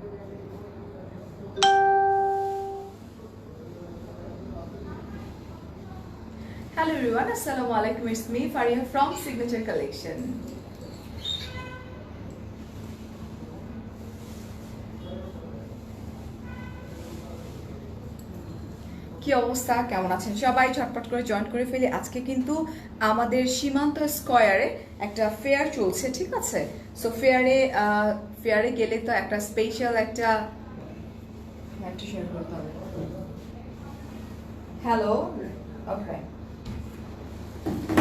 Hello everyone, Assalamu alaikum. It's me Faria from Signature Collection. কি অবস্থা, কেমন আছেন সবাই? ঝটপট করে জয়েন করে ফেলি। আজকে কিন্তু আমাদের সীমান্ত স্কয়ারে একটা ফেয়ার চলছে, ঠিক আছে? সো ফেয়ারে গেলে তো একটা স্পেশাল একটা শেয়ার করতে হবে। হ্যালো, ওকে।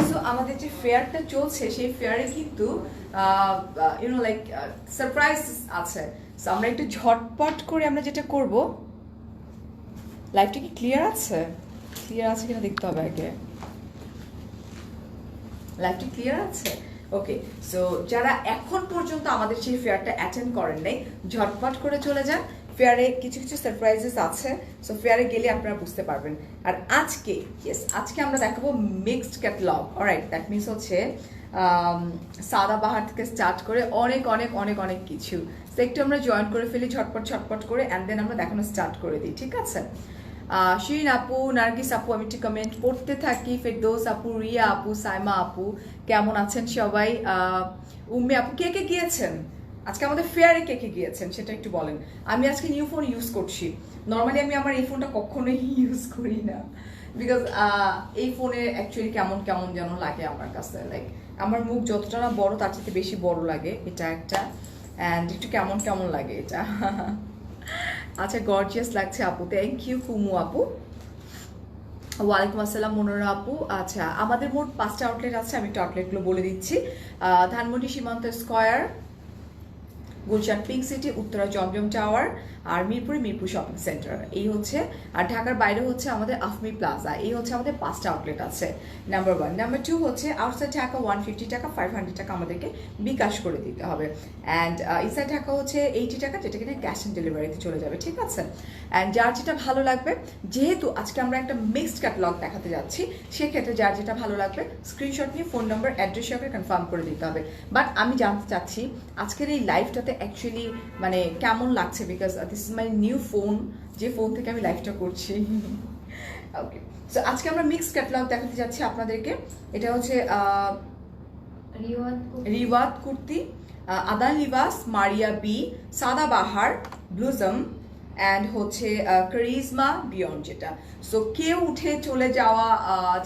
সো আমাদের যে ফেয়ারটা চলছে সেই ফেয়ারে কিন্তু সারপ্রাইজ আছে। সো আমরা একটু ঝটপট করে আমরা যেটা করব, লাইভটা কি ক্লিয়ার আছে? ক্লিয়ার আছে কিনা দেখতে হবে আগে। লাইভটা ক্লিয়ার আছে? ওকে। সো যারা এখন পর্যন্ত আমাদের সেই ফেয়ারটা অ্যাটেন্ড করেন নাই, ঝটপট করে চলে যান। ফেয়ারে কিছু কিছু সারপ্রাইজেস আছে, সো ফেয়ারে গেলে আপনারা বুঝতে পারবেন। আর আজকে আমরা দেখাবো mixed catalogue. Alright, that means হচ্ছে সাদাবাহার থেকে স্টার্ট করে অনেক অনেক অনেক অনেক কিছু। সো একটু আমরা জয়েন করে ফেলি ঝটপট করে, অ্যান্ড দেন আমরা দেখানো স্টার্ট করে দিই, ঠিক আছে? শিরিন আপু, নার্গিস আপু, আমি একটু কমেন্ট পড়তে থাকি। ফেরদৌস আপু, রিয়া আপু, সাইমা আপু, কেমন আছেন সবাই? উম্মে আপু, কে কে গিয়েছেন আজকে আমাদের ফেয়ারে? কে কে গিয়েছেন সেটা একটু বলেন। আমি আজকে নিউ ফোন ইউজ করছি। নর্মালি আমি আমার এই ফোনটা কখনোই ইউজ করি না, বিকজ এই ফোনে অ্যাকচুয়ালি কেমন কেমন যেন লাগে আমার কাছে। লাইক আমার মুখ যতটা না বড় তার চেয়ে বেশি বড় লাগে এটা একটা, অ্যান্ড একটু কেমন কেমন লাগে এটা। আচ্ছা, গর্জিয়াস লাগছে আপু, থ্যাংক ইউ। কুমু আপু, ওয়ালাইকুম আসসালাম। মনোরা আপু, আচ্ছা আমাদের মোট 5টা আউটলেট আছে, আমি একটু আউটলেটগুলো বলে দিচ্ছি। Dhanmondi Shimanto square, Gulshan pink city, Uttara Zamzam tower, আর মিরপুর শপিং সেন্টার, এই হচ্ছে। আর ঢাকার বাইরে হচ্ছে আমাদের আফমি প্লাজা। এই হচ্ছে আমাদের 5টা আউটলেট আছে, নাম্বার 1। নাম্বার 2 হচ্ছে আউটসাইড ঢাকা 150 টাকা, 500 টাকা আমাদেরকে বিকাশ করে দিতে হবে। অ্যান্ড ইনসাইড ঢাকা হচ্ছে 80 টাকা, যেটা কিনা ক্যাশ অন ডেলিভারিতে চলে যাবে, ঠিক আছে? অ্যান্ড যার যেটা ভালো লাগবে, যেহেতু আজকে আমরা একটা মিক্সড ক্যাটালগ দেখাতে যাচ্ছি, সেক্ষেত্রে যার যেটা ভালো লাগবে স্ক্রিনশট নিয়ে ফোন নাম্বার, অ্যাড্রেস সহকারে কনফার্ম করে দিতে হবে। বাট আমি জানতে চাচ্ছি আজকের এই লাইভটাতে অ্যাকচুয়ালি মানে কেমন লাগছে, because this is my new phone, যে ফোন থেকে আমি লাইভটা করছি। ওকে, সো আজকে আমরা মিক্সড ক্যাটালগ দেখাতে যাচ্ছি আপনাদেরকে। এটা হচ্ছে রিওয়াত kurti, Adan Libas, Maria B, Sadabahar, blossom, and হচ্ছে কারিজমা বিয়ন্ড, যেটা। সো কেউ উঠে চলে যাওয়া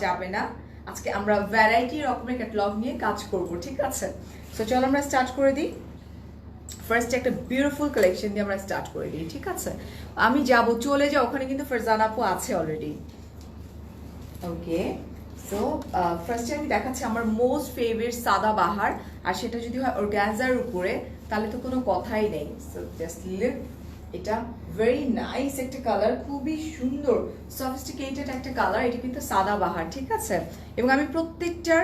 যাবে না। আজকে আমরা ভ্যারাইটি রকমের ক্যাটালগ নিয়ে কাজ করব, ঠিক আছে? সো চলো আমরা স্টার্ট করে দিই। ফার্স্ট একটা বিউটিফুল কালেকশন দিয়ে আমরা স্টার্ট করে দিই, ঠিক আছে? আমি যাব, চলে যাও, ওখানে কিন্তু ফারজানা আপু আছে অলরেডি। ওকে, সো ফার্স্টে আমি দেখাচ্ছি আমার মোস্ট ফেভারিট সাদাবাহার, আর সেটা যদি হয় অর্গানজার উপরে, তাহলে তো কোনো কথাই নেই। সো জাস্ট লুক, এটা ভেরি নাইস একটা কালার, খুবই সুন্দর সফিস্টিকেটেড একটা কালার। এটা কিন্তু সাদাবাহার, ঠিক আছে? এবং আমি প্রত্যেকটার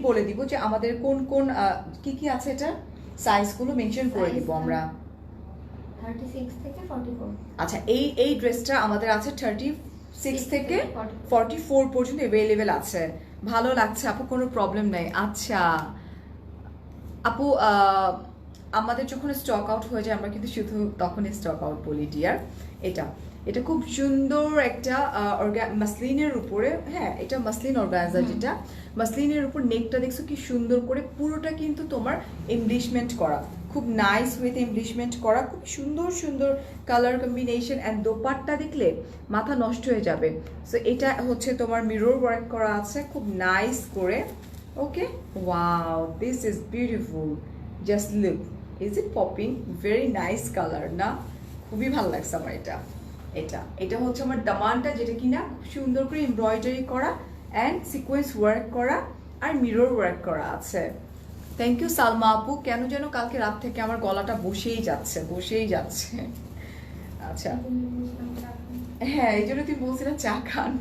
বলে দিব যে আমাদের কোন কোন কি আছে, এটা সাইজগুলো মেনশন করে দিব আমরা। 36 থেকে 44। আচ্ছা, এই ড্রেসটা আমাদের আছে 36 থেকে 44 পর্যন্ত অ্যাভেলেবেল আছে। ভালো লাগছে আপু, কোনো প্রবলেম নাই। আচ্ছা আপু, আমাদের যখন স্টক আউট হয়ে যায় আমরা কিন্তু শুধু তখনই স্টক আউট বলি ডিয়ার। এটা খুব সুন্দর একটা মাসলিনের উপরে, হ্যাঁ এটা মাসলিন অর্গানজা, যেটা মাসলিনের উপর নেকটা দেখছো কি সুন্দর করে, পুরোটা কিন্তু তোমার এমব্লিশমেন্ট করা, খুব নাইস ওয়েতে এমব্লিশমেন্ট করা, খুব সুন্দর সুন্দর কালার কম্বিনেশন। অ্যান্ড দোপাট্টা দেখলে মাথা নষ্ট হয়ে যাবে। সো এটা হচ্ছে তোমার মিরর ওয়ার্ক করা আছে খুব নাইস করে। Okay, wow, this is beautiful, just look, is it popping? Very nice colour না? খুবই ভালো লাগছে আমার এটা হচ্ছে আমার দামানটা, যেটা কিনা খুব সুন্দর করে এমব্রয়ডারি করা অ্যান্ড সিকোয়েন্স ওয়ার্ক করা আর মিরর ওয়ার্ক করা আছে। থ্যাংক ইউ সালমা আপু। কেন যেন কালকে রাত থেকে আমার গলাটা বসেই যাচ্ছে। আচ্ছা, হ্যাঁ এই জন্য তুই বলছিলাম চা খান।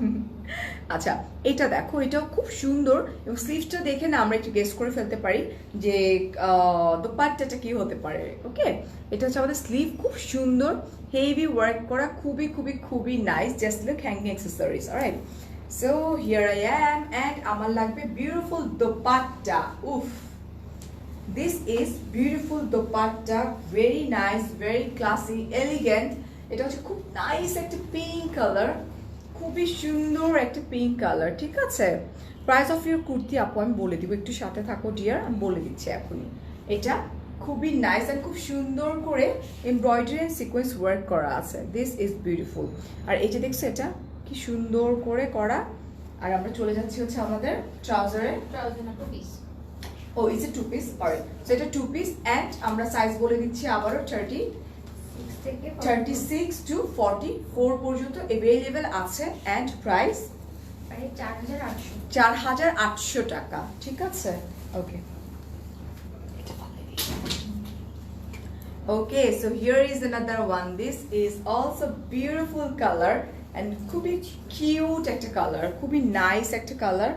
আচ্ছা, এটা দেখো, এটাও খুব সুন্দর, এবং স্লিভসটা দেখে না আমরা একটু গেস করে ফেলতে পারি যে দোপাট্টাটা কি হতে পারে। ওকে, এটা হচ্ছে আমাদের স্লিভ, খুব সুন্দর হেভি ওয়ার্ক করা, খুবই খুবই খুবই nice, just look hanging accessories. Alright, so here I am, and আমার লাগবে বিউটিফুল দোপাট্টা। উফ, this is beautiful dupatta, very nice, very classy, elegant. এটা হচ্ছে খুব নাইস একটা পিঙ্ক কালার, খুবই সুন্দর একটা পিঙ্ক কালার, ঠিক আছে। প্রাইস অফ ইউর কুর্তি আপু আমি বলে দিব, একটু সাথে থাকো ডিয়ার, আমি বলে দিচ্ছি এখনই। এটা খুবই নাইস আর খুব সুন্দর করে এমব্রয়ডারি এন্ড সিকোয়েন্স ওয়ার্ক করা আছে। This is beautiful. আর এই যে দেখছো এটা কি সুন্দর করে করা। আর আমরা চলে যাচ্ছি হচ্ছে আমাদের ট্রাউজারে। Trouser piece. Oh it's a two piece, alright. So এটা টু পিস এন্ড আমরা সাইজ বলে দিচ্ছি আবারও 36 টু 44 পর্যন্ত अवेलेबल আছে এন্ড প্রাইস 4800 টাকা, ঠিক আছে। ওকে Okay, so here is another one. This is also beautiful color and খুবই কিউট একটা কালার, খুবই নাইস একটা কালার,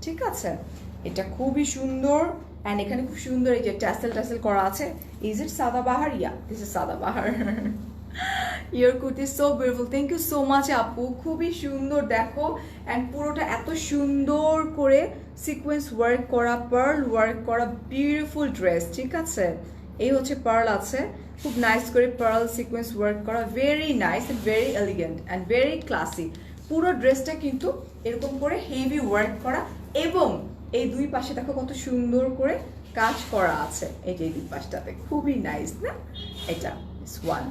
ঠিক আছে। এটা খুবই সুন্দর and এখানে খুব সুন্দর এই যে ট্যাসেল করা আছে। Is it Sadabahar? Yeah, this is Sadabahar. Your kurti is so beautiful. Thank you so much আপু, খুবই সুন্দর দেখো and পুরোটা এত সুন্দর করে সিকোয়েন্স ওয়ার্ক করা, পার্ল ওয়ার্ক করা, বিউটিফুল ড্রেস, ঠিক আছে। এই হচ্ছে পার্ল আছে, খুব নাইস করে পার্ল সিকোয়েন্স ওয়ার্ক করা, very nice and very elegant and very classy. পুরো ড্রেসটা কিন্তু এরকম করে হেভি ওয়ার্ক করা এবং এই দুই পাশে দেখো কত সুন্দর করে কাজ করা আছে। এই যে দুই পাশটাতে খুবই নাইস না, এটা ইস ওয়ান।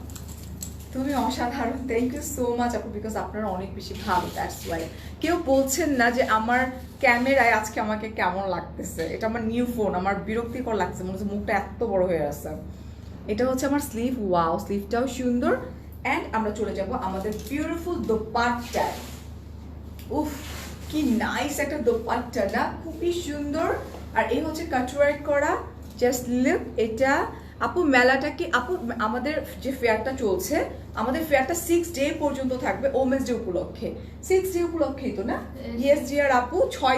তুমি অসাধারণ, থ্যাংক ইউ সো মাচ আপু, বিকজ আপনারা অনেক বেশি ভালো, দ্যাটস ওয়াই। কেউ বলছেন না যে আমার ক্যামেরায় আজকে আমাকে কেমন লাগতেছে, এটা আমার নিউ ফোন, আমার বিরক্তিকর লাগছে, মনে হচ্ছে মুখটা এত বড় হয়ে আছে। এটা হচ্ছে আমার স্লিভ, ওয়াও স্লিভটাও সুন্দর। অ্যান্ড আমরা চলে যাব আমাদের বিউটিফুল দোপাট্টায়। উফ কি নাইস একটা দোপাট্টা না, খুবই সুন্দর। আর এই হচ্ছে কাটওয়ার্ক করা, জাস্ট লুক। এটা আপু মেলাটা কি আপু, আমাদের যে ফেয়ারটা চলছে, আমাদের ফেয়ারটা 6 ডে পর্যন্ত থাকবে ওমেন্স ডে উপলক্ষে। 6 ডে উপলক্ষেই তো না? ইয়েস ডিয়ার আপু, 6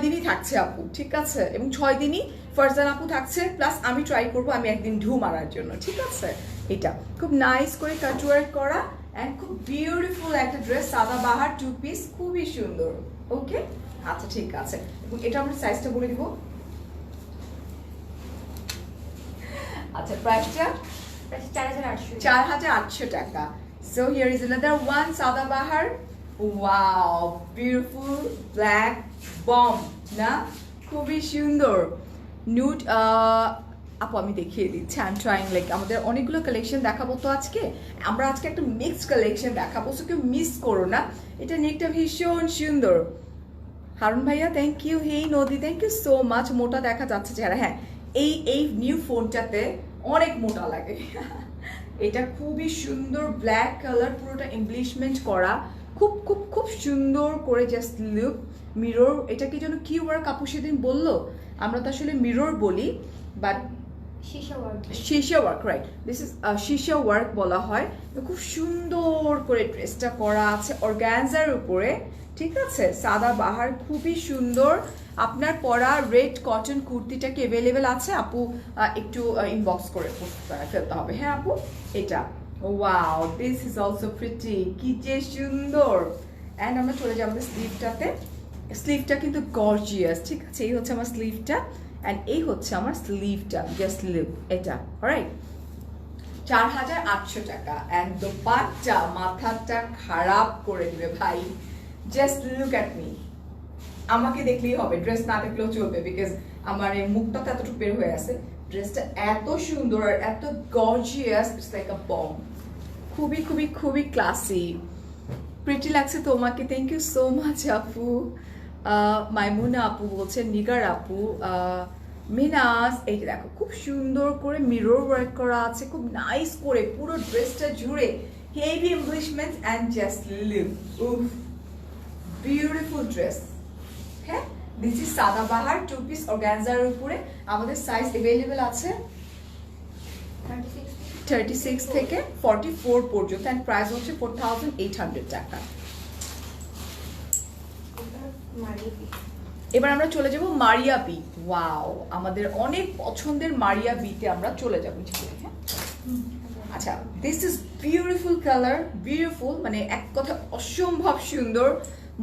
দিনই থাকছে আপু, ঠিক আছে। এবং 6 দিনই ফারজান আপু থাকছে, প্লাস আমি ট্রাই করব আমি একদিন ঢু মারার জন্য, ঠিক আছে। এটা খুব নাইস করে কাটওয়ার্ক করা এন্ড খুব বিউটিফুল একটা ড্রেস, সাদাবাহার টু পিস, খুবই সুন্দর। ওকে আচ্ছা ঠিক আছে। এবং এটা আমরা সাইজটা বলে দিব। আচ্ছা প্রাইসটা 4800 টাকা। So here is another one, Sadabahar, wow beautiful black bomb না, খুবই সুন্দর নিউড। আপু আমি দেখিয়ে দিচ্ছি, আই এম ট্রাইং, লাইক আমাদের অনেকগুলো কালেকশন দেখাবো তো আজকে, আমরা আজকে একটা মিক্সড কালেকশন দেখাবো, সো কেউ মিস করো না। এটা নেকটা ভীষণ সুন্দর। হারুন ভাইয়া থ্যাংক ইউ, হেই নদী থ্যাংক ইউ সো মাচ। মোটা দেখা যাচ্ছে চেহারা, হ্যাঁ এই নিউ ফোনটাতে অনেক মোটা লাগে। এটা খুবই সুন্দর ব্ল্যাক কালার, পুরোটা এমব্লিশমেন্ট করা, খুব খুব খুব সুন্দর করে, জাস্ট লুক। মিরর, এটা কি যেন কি ওয়ার্ক আপু সেদিন বললো, আমরা তো আসলে মিরর বলি, but shisha work, right, this is shisha work বলা হয়। খুব সুন্দর করে ড্রেসটা করা আছে অর্গানজার উপরে, ঠিক আছে। সাদাবাহার, খুবই সুন্দর। আপনার পরা রেড কটন কুর্তিটা কি অ্যাভেলেবেল আছে আপু? একটু ইনবক্স করে ফেলতে হবে, হ্যাঁ আপু। এটা wow, this is also pretty, কি যে সুন্দর। অ্যান্ড আমরা চলে যাবো স্লিভটাতে। স্লিভটা কিন্তু গর্জিয়াস, ঠিক আছে। এই হচ্ছে আমার স্লিভটা অ্যান্ড এই হচ্ছে আমার স্লিভটা, জাস্ট লুক এটা, অলরাইট। 4800 টাকা। অ্যান্ড দোপাট্টা মাথাটা খারাপ করে দিবে ভাই, জাস্ট লুক অ্যাট মি। আমাকে দেখলেই হবে, ড্রেস না দেখলেও চলবে, বিকজ আমার এই মুখটা তো এতটুকু বের হয়ে আছে। ড্রেসটা এত সুন্দর আর এত gorgeous, it's like a bomb. খুবই খুবই খুবই ক্লাসি, প্রিটি লাগছে তোমাকে, থ্যাংক ইউ সো মাচ আপু। মাইমুনা আপু বলছেন, নিগার আপু, মিনাস, এই যে দেখো খুব সুন্দর করে মিরর ওয়ার্ক করা আছে, খুব নাইস করে পুরো ড্রেসটা জুড়ে heavy embellishments and just look, উফ বিউটিফুল ড্রেস। হ্যাঁ, this is Sadabahar two piece অর্গানজার উপরে। আমাদের সাইজ অ্যাভেলেবেল আছে 36 থেকে 44 পর্যন্ত এন্ড প্রাইস হচ্ছে 4800 টাকা। এবার আমরা চলে যাব মারিয়া বি। ওয়াও, আমাদের অনেক পছন্দের মারিয়া বিতে আমরা চলে যাব। হ্যাঁ আচ্ছা, this is beautiful colour, beautiful, মানে এক কথা অসম্ভব সুন্দর।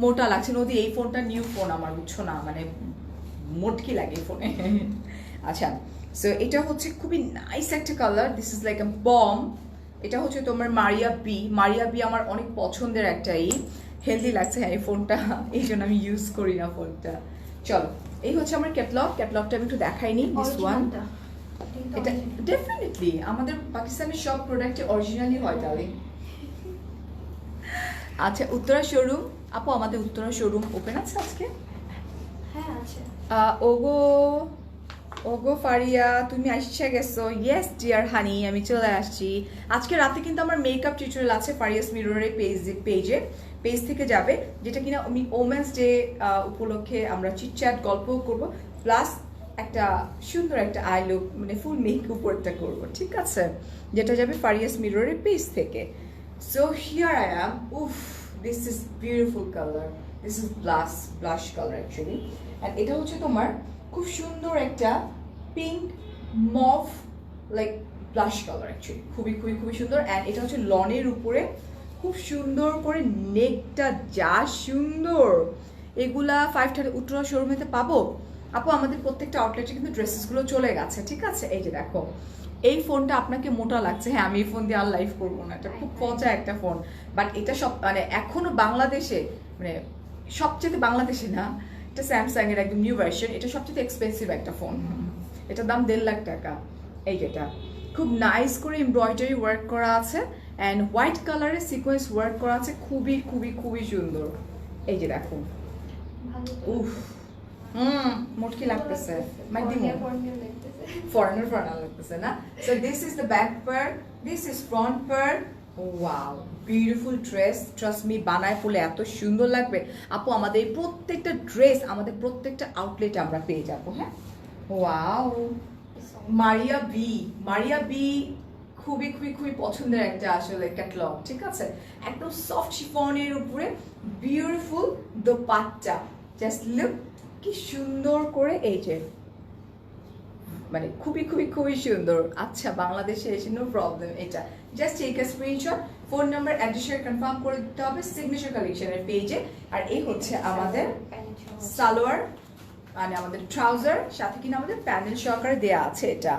মোটা লাগছে নদী, এই ফোনটা নিউ ফোন আমার, বুঝছো না, মানে মোটকি লাগে ফোনে। আচ্ছা, সো এটা হচ্ছে খুবই নাইস একটা colour, this is like a bomb. এটা হচ্ছে তোমার মারিয়া বি। মারিয়া বি আমার অনেক পছন্দের একটা হেলদি লাগছে হ্যাঁ এই ফোনটা, এই জন্য আমি ইউজ করি না ফোনটা। চলো, এই হচ্ছে আমার ক্যাটলগটা আমি একটু দেখাইনি। দিস ওয়ান, এটা ডেফিনেটলি আমাদের পাকিস্তানের সব প্রোডাক্টে অরিজিনালি হয় ডার্লিং। আচ্ছা, উত্তরা শোরুম আপু, আমাদের উত্তরা শোরুম ওপেন আছে আজকে? হ্যাঁ আছে। ওগো ওগো ফারিয়া, তুমি আসছে গেছো? ইয়েস ডিয়ার হানি, আমি চলে আসছি। আজকে রাতে কিন্তু আমার মেকআপ টিউটোরিয়াল আছে ফারিয়াস মিররের পেজ থেকে যাবে, যেটা কিনা আমি ওমেন্স ডে উপলক্ষে আমরা চিটচ্যাট গল্প করব, প্লাস একটা সুন্দর একটা আই লুক মানে ফুল মেকআপ একটা করবো, ঠিক আছে, যেটা যাবে ফারিয়াস মিররের পেজ থেকে। So here I am. উফ, this is beautiful colour, this is blush colour actually. And এটা হচ্ছে তোমার খুব সুন্দর একটা pink mauve like blush colour actually, খুবই খুবই খুবই সুন্দর। অ্যান্ড এটা হচ্ছে লনের উপরে খুব সুন্দর করে নেকটা যা সুন্দর। এগুলা 530 উত্তরা শোরুমেতে পাবো আপু। আমাদের প্রত্যেকটা আউটলেটে কিন্তু ড্রেসেসগুলো চলে গেছে, ঠিক আছে। এই যে দেখো, এই ফোনটা আপনাকে মোটা লাগছে, হ্যাঁ আমি এই ফোন দিয়ে আর লাইভ করবো না, এটা খুব পচা একটা ফোন। বাট এটা সব মানে এখনো বাংলাদেশে মানে সবচেয়ে বাংলাদেশে না, এটা স্যামসাং এর একদম নিউ ভার্সন, এটা সবচেয়ে এক্সপেন্সিভ একটা ফোন, এটার দাম 1.5 লাখ টাকা। এই যেটা খুব নাইস করে এমব্রয়ডারি ওয়ার্ক করা আছে অ্যান্ড হোয়াইট কালারের সিকোয়েন্স ওয়ার্ক করা আছে, খুবই খুবই খুবই সুন্দর। এই যে দেখো, উফ মোটকি লাগতেছে, ফরেনার লাগতেছে না। So this is the back part, this is front part. Wow, beautiful dress, trust me, বানায় পড়লে এত সুন্দর লাগবে আপু। আমাদের প্রত্যেকটা ড্রেস আমাদের প্রত্যেকটা আউটলেটে আমরা পেয়ে যাবো। হ্যাঁ, ওয়াও, মারিয়া বি খুবই খুবই খুবই পছন্দের একটা আসলে ক্যাটালগ, ঠিক আছে। একদম সফট শিফনের উপরে বিউটিফুল দোপাট্টা, জাস্ট লুক কি সুন্দর করে, এই যে মানে খুবই খুবই খুবই সুন্দর। আচ্ছা, বাংলাদেশে এসে নো প্রবলেম, এটা just take a screenshot, phone number address confirm করে দিতে হবে সিগনেচার কালেকশনের পেজে। আর এই হচ্ছে আমাদের সালোয়ার মানে আমাদের ট্রাউজার, সাথে কিনা আমাদের প্যানেল সহকারে দেয়া আছে এটা।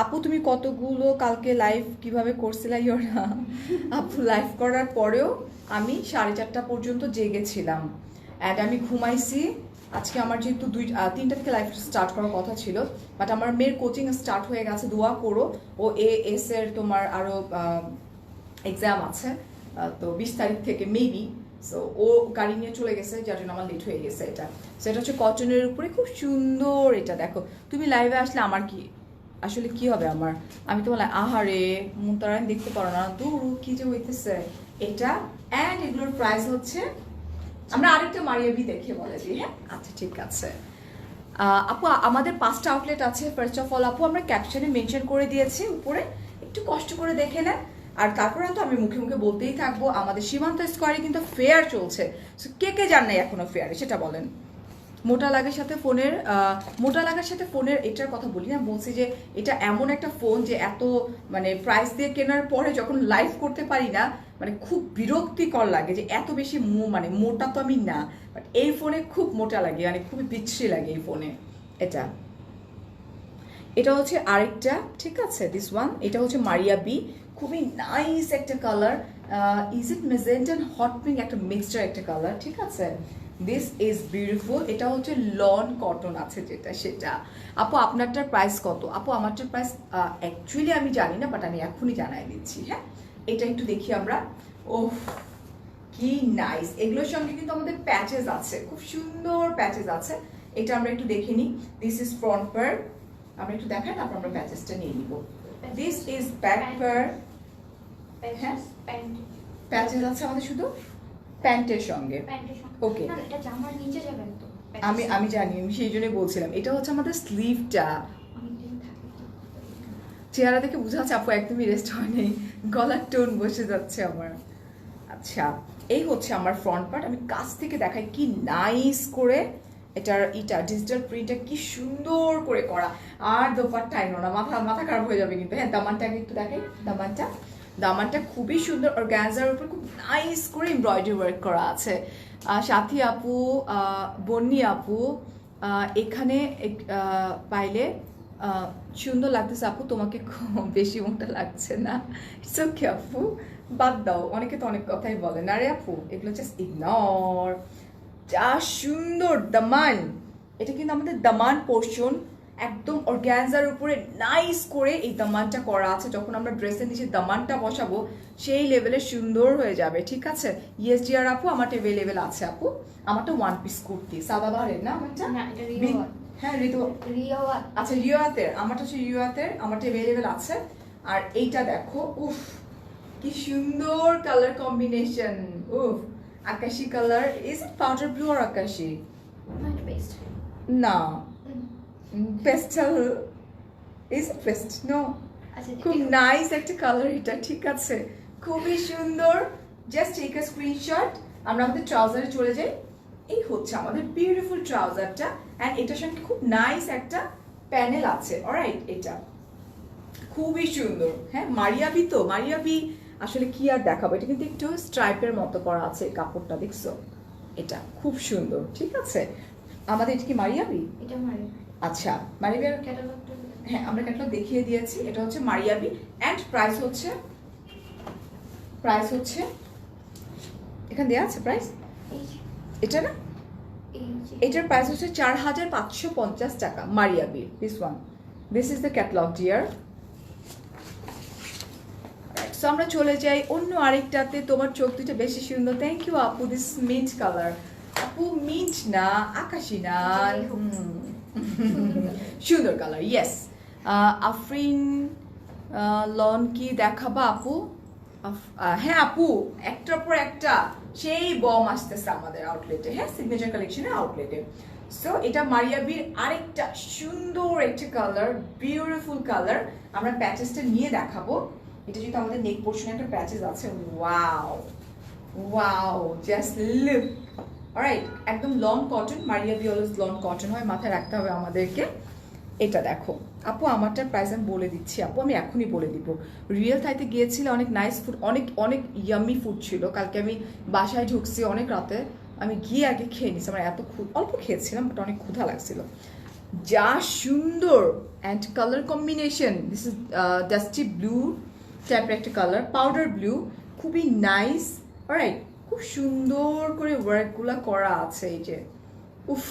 আপু তুমি কতগুলো কালকে লাইভ কিভাবে করছিলা? ইয়োরা আপু, লাইভ করার পরেও আমি 4:30 পর্যন্ত জেগেছিলাম অ্যান্ড আমি ঘুমাইছি। আজকে আমার যেহেতু 3টা থেকে লাইভ স্টার্ট করার কথা ছিল, বাট আমার মেয়ের কোচিং স্টার্ট হয়ে গেছে, দোয়া করো। ও এএস এর তোমার আরো এক্সাম আছে, তো 20 তারিখ থেকে মেবি। সো ও গাড়ি নিয়ে চলে গেছে, যার জন্য আমার লেট হয়ে গেছে। এটা সো এটা হচ্ছে কটনের উপরে খুব সুন্দর। এটা দেখো, তুমি লাইভে আসলে আমার কি আসলে কি হবে আমার, আমি তো বলে আহারে মুতারান দেখতে পারো না, দূর কি যে হইতেছে এটা। অ্যান্ড এগুলোর প্রাইস হচ্ছে, আমরা আরেকটা মারিয়া বি দেখে বলে দিই। হ্যাঁ, আচ্ছা ঠিক আছে আপু, আমাদের 5টা আউটলেট আছে। ফার্স্ট অফ অল আপু, আমরা ক্যাপশনে মেনশন করে দিয়েছি উপরে, একটু কষ্ট করে দেখে নেন। আর তারপরে তো আমি মুখে মুখে বলতেই থাকবো, আমাদের সীমান্ত স্কোয়ারে কিন্তু ফেয়ার চলছে। সো কে কে জান নাই এখনো ফেয়ারে, সেটা বলেন। মোটা লাগার সাথে ফোনের এটার কথা বলি না, বলছি যে এটা এমন একটা ফোন যে এত মানে প্রাইস দিয়ে কেনার পরে যখন লাইভ করতে পারি না, মানে খুব বিরক্তিকর লাগে যে এত বেশি মানে মোটা তো আমি না, বাট এই ফোনে খুব মোটা লাগে, মানে খুবই বিচ্ছিরি লাগে এই ফোনে। এটা হচ্ছে আরেকটা, ঠিক আছে, দিস ওয়ান। এটা হচ্ছে মারিয়া বি, খুবই নাইস একটা colour, is it magenta and hot pink একটা মিক্সচার একটা কালার, ঠিক আছে। This is beautiful. এটা হচ্ছে লন কটন আছে যেটা, সেটা। আপু আপনারটার প্রাইস কত? আপু আমারটার প্রাইস অ্যাকচুয়ালি আমি জানি না, বাট আমি এখনই জানাই দিচ্ছি। হ্যাঁ, এটা একটু দেখি আমরা। ওহ কি নাইস, এগুলোর সঙ্গে কিন্তু আমাদের প্যাচেস আছে, খুব সুন্দর প্যাচেস আছে। এটা আমরা একটু দেখে নিই। দিস ইজ ফ্রন্ট পার্ট, আমরা একটু দেখাই, তারপর আমরা প্যাচেসটা নিয়ে নিব। This is back part. হ্যাঁ, প্যাচেস আছে আমাদের শুধু প্যান্টের সঙ্গে। ওকে, আমি জানি, আমি সেই জন্যই বলছিলাম। এটা হচ্ছে আমাদের স্লিভটা, চেহারা দেখে বোঝা যাচ্ছে আপু একদমই রেস্ট হয়নি, গলার টোন বসে যাচ্ছে আমার। আচ্ছা, এই হচ্ছে আমার ফ্রন্ট পার্ট, আমি কাছ থেকে দেখাই কি নাইস করে এটার ডিজিটাল প্রিন্টটা কি সুন্দর করে করা। আর দোপাট্টা আইনো না, মাথা খারাপ হয়ে যাবে কিন্তু। হ্যাঁ, দামানটাকে একটু দেখাই, দামানটা খুবই সুন্দর, অর্গানজার উপর খুব নাইস করে এমব্রয়ডারি ওয়ার্ক করা আছে। সাথী আপু, বন্নি আপু, এখানে পাইলে সুন্দর লাগতেছে আপু, তোমাকে খুব বেশি মোটা লাগছে না? ইটস ওকে আপু, বাদ দাও, অনেকে তো অনেক কথাই বলে না রে আপু, এগুলো জাস্ট ইগনোর। যা সুন্দর দামান, এটা কিন্তু আমাদের দামান পোর্শন, একদম অর্গ্যানজার উপরে নাইস করে এই দামানটা করা আছে। যখন আমরা ড্রেসের নিচে দামানটা বসাবো সেই লেভেলে সুন্দর হয়ে যাবে, ঠিক আছে? ইয়েস ডিয়ার আপু, আমারটা অ্যাভেলেবেল আছে আপু। আমারটা ওয়ান পিস কুর্তি সাদাবাহারের না আমারটা? না, এটা রিও। হ্যাঁ ঋতু, রিও আচ্ছা রিওয়াতের, আমারটা হচ্ছে রিওয়াতের, আমারটা অ্যাভেলেবেল আছে। আর এইটা দেখো, উফ কি সুন্দর কালার কম্বিনেশন, উফ আকাশি কালার। ইজ ইট পাউডার ব্লু আর আকাশি? Not best. না, pastel. Is it paste? No, আচ্ছা, খুব নাইস একটা কালার এটা, ঠিক আছে, খুবই সুন্দর। Just take a screenshot. আমরা আমাদের ট্রাউজারে চলে যাই। এই হচ্ছে আমাদের বিউটিফুল ট্রাউজারটা, অ্যান্ড এটার সঙ্গে খুব নাইস একটা প্যানেল আছে, অলরাইট? এটা খুবই সুন্দর। হ্যাঁ, মারিয়াবি তো, মারিয়াবি আসলে কি আর দেখাবো, এটা কিন্তু একটু স্ট্রাইপের মতো করা আছে কাপড়টা, দেখছো? এটা খুব সুন্দর, ঠিক আছে। আমাদের এটা কি মারিয়াবি? এটা মারি। আচ্ছা, মারিয়াবির ক্যাটালগটা হ্যাঁ আমরা ক্যাটালগ দেখিয়ে দিয়েছি। এটা হচ্ছে মারিয়াবি, অ্যান্ড প্রাইস হচ্ছে এখানে দেওয়া আছে প্রাইস, এই যে, এটা না, এই যে। এটার প্রাইস হচ্ছে 4550 টাকা Maria B. This is the catalogue dear. So আমরা চলে যাই অন্য আরেকটাতে। তোমার চোখ দুটো বেশি সুন্দর, থ্যাংক ইউ আপু। দিস মিন্ট কালার আপু, মিন্ট না আকাশি না, সুন্দর কালার, ইয়েস। আফরিন লন কি দেখাবা আপু? হ্যাঁ আপু, একটার পর একটা সেই বম আসতেছে আমাদের আউটলেটে, হ্যাঁ সিগনেচার কালেকশনের আউটলেটে। সো এটা মারিয়াবির আরেকটা সুন্দর একটা কালার, বিউটিফুল কালার। আমরা প্যাচেসটা নিয়ে দেখাবো। এটা যেহেতু আমাদের নেক পোর্শনে একটা প্যাচেস আছে, wow wow, just look. Alright, একদম long cotton, Maria B always long cotton হয়, মাথায় রাখতে হবে আমাদেরকে। এটা দেখো আপু, আমারটার প্রাইস আমি বলে দিচ্ছি আপু, আমি এখনই বলে দিব। রিয়েল থাইতে গিয়েছিল, অনেক নাইস ফুড, অনেক অনেক ইয়ামি ফুড ছিল। কালকে আমি বাসায় ঢুকছি অনেক রাতে, আমি গিয়ে আগে খেয়ে নিছি, আমার এত অল্প খেয়েছিলাম বাট অনেক ক্ষুধা লাগছিল। যা সুন্দর and colour combination, this is dusty blue টাইপের একটা কালার, পাউডার ব্লু, খুবই নাইস। অলরাইট, খুব সুন্দর করে ওয়ার্কগুলো করা আছে, এই যে উফ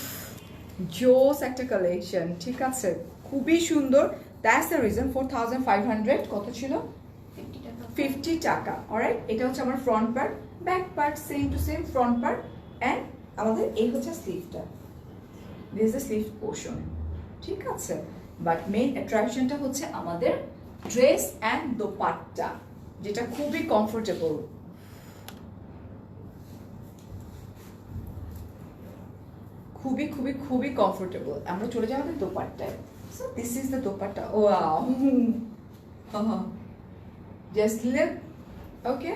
জোস একটা কালেকশন, ঠিক আছে, খুবই সুন্দর। দ্যাটস দ্য রিজন 4500 কত ছিল? 50 টাকা। অলরাইট, এটা হচ্ছে আমার front part, back part same to same, front part, and আমাদের এই হচ্ছে স্লিভটা, this is the sleeve portion, ঠিক আছে। বাট মেইন অ্যাট্রাকশনটা হচ্ছে আমাদের ড্রেস অ্যান্ড দোপাট্টা, যেটা খুবই কমফোর্টেবল, খুবই খুবই খুবই কমফোর্টেবল। আমরা চলে যাই আমাদের দোপাট্টায়। So this is the dupatta, wow, just look, okay.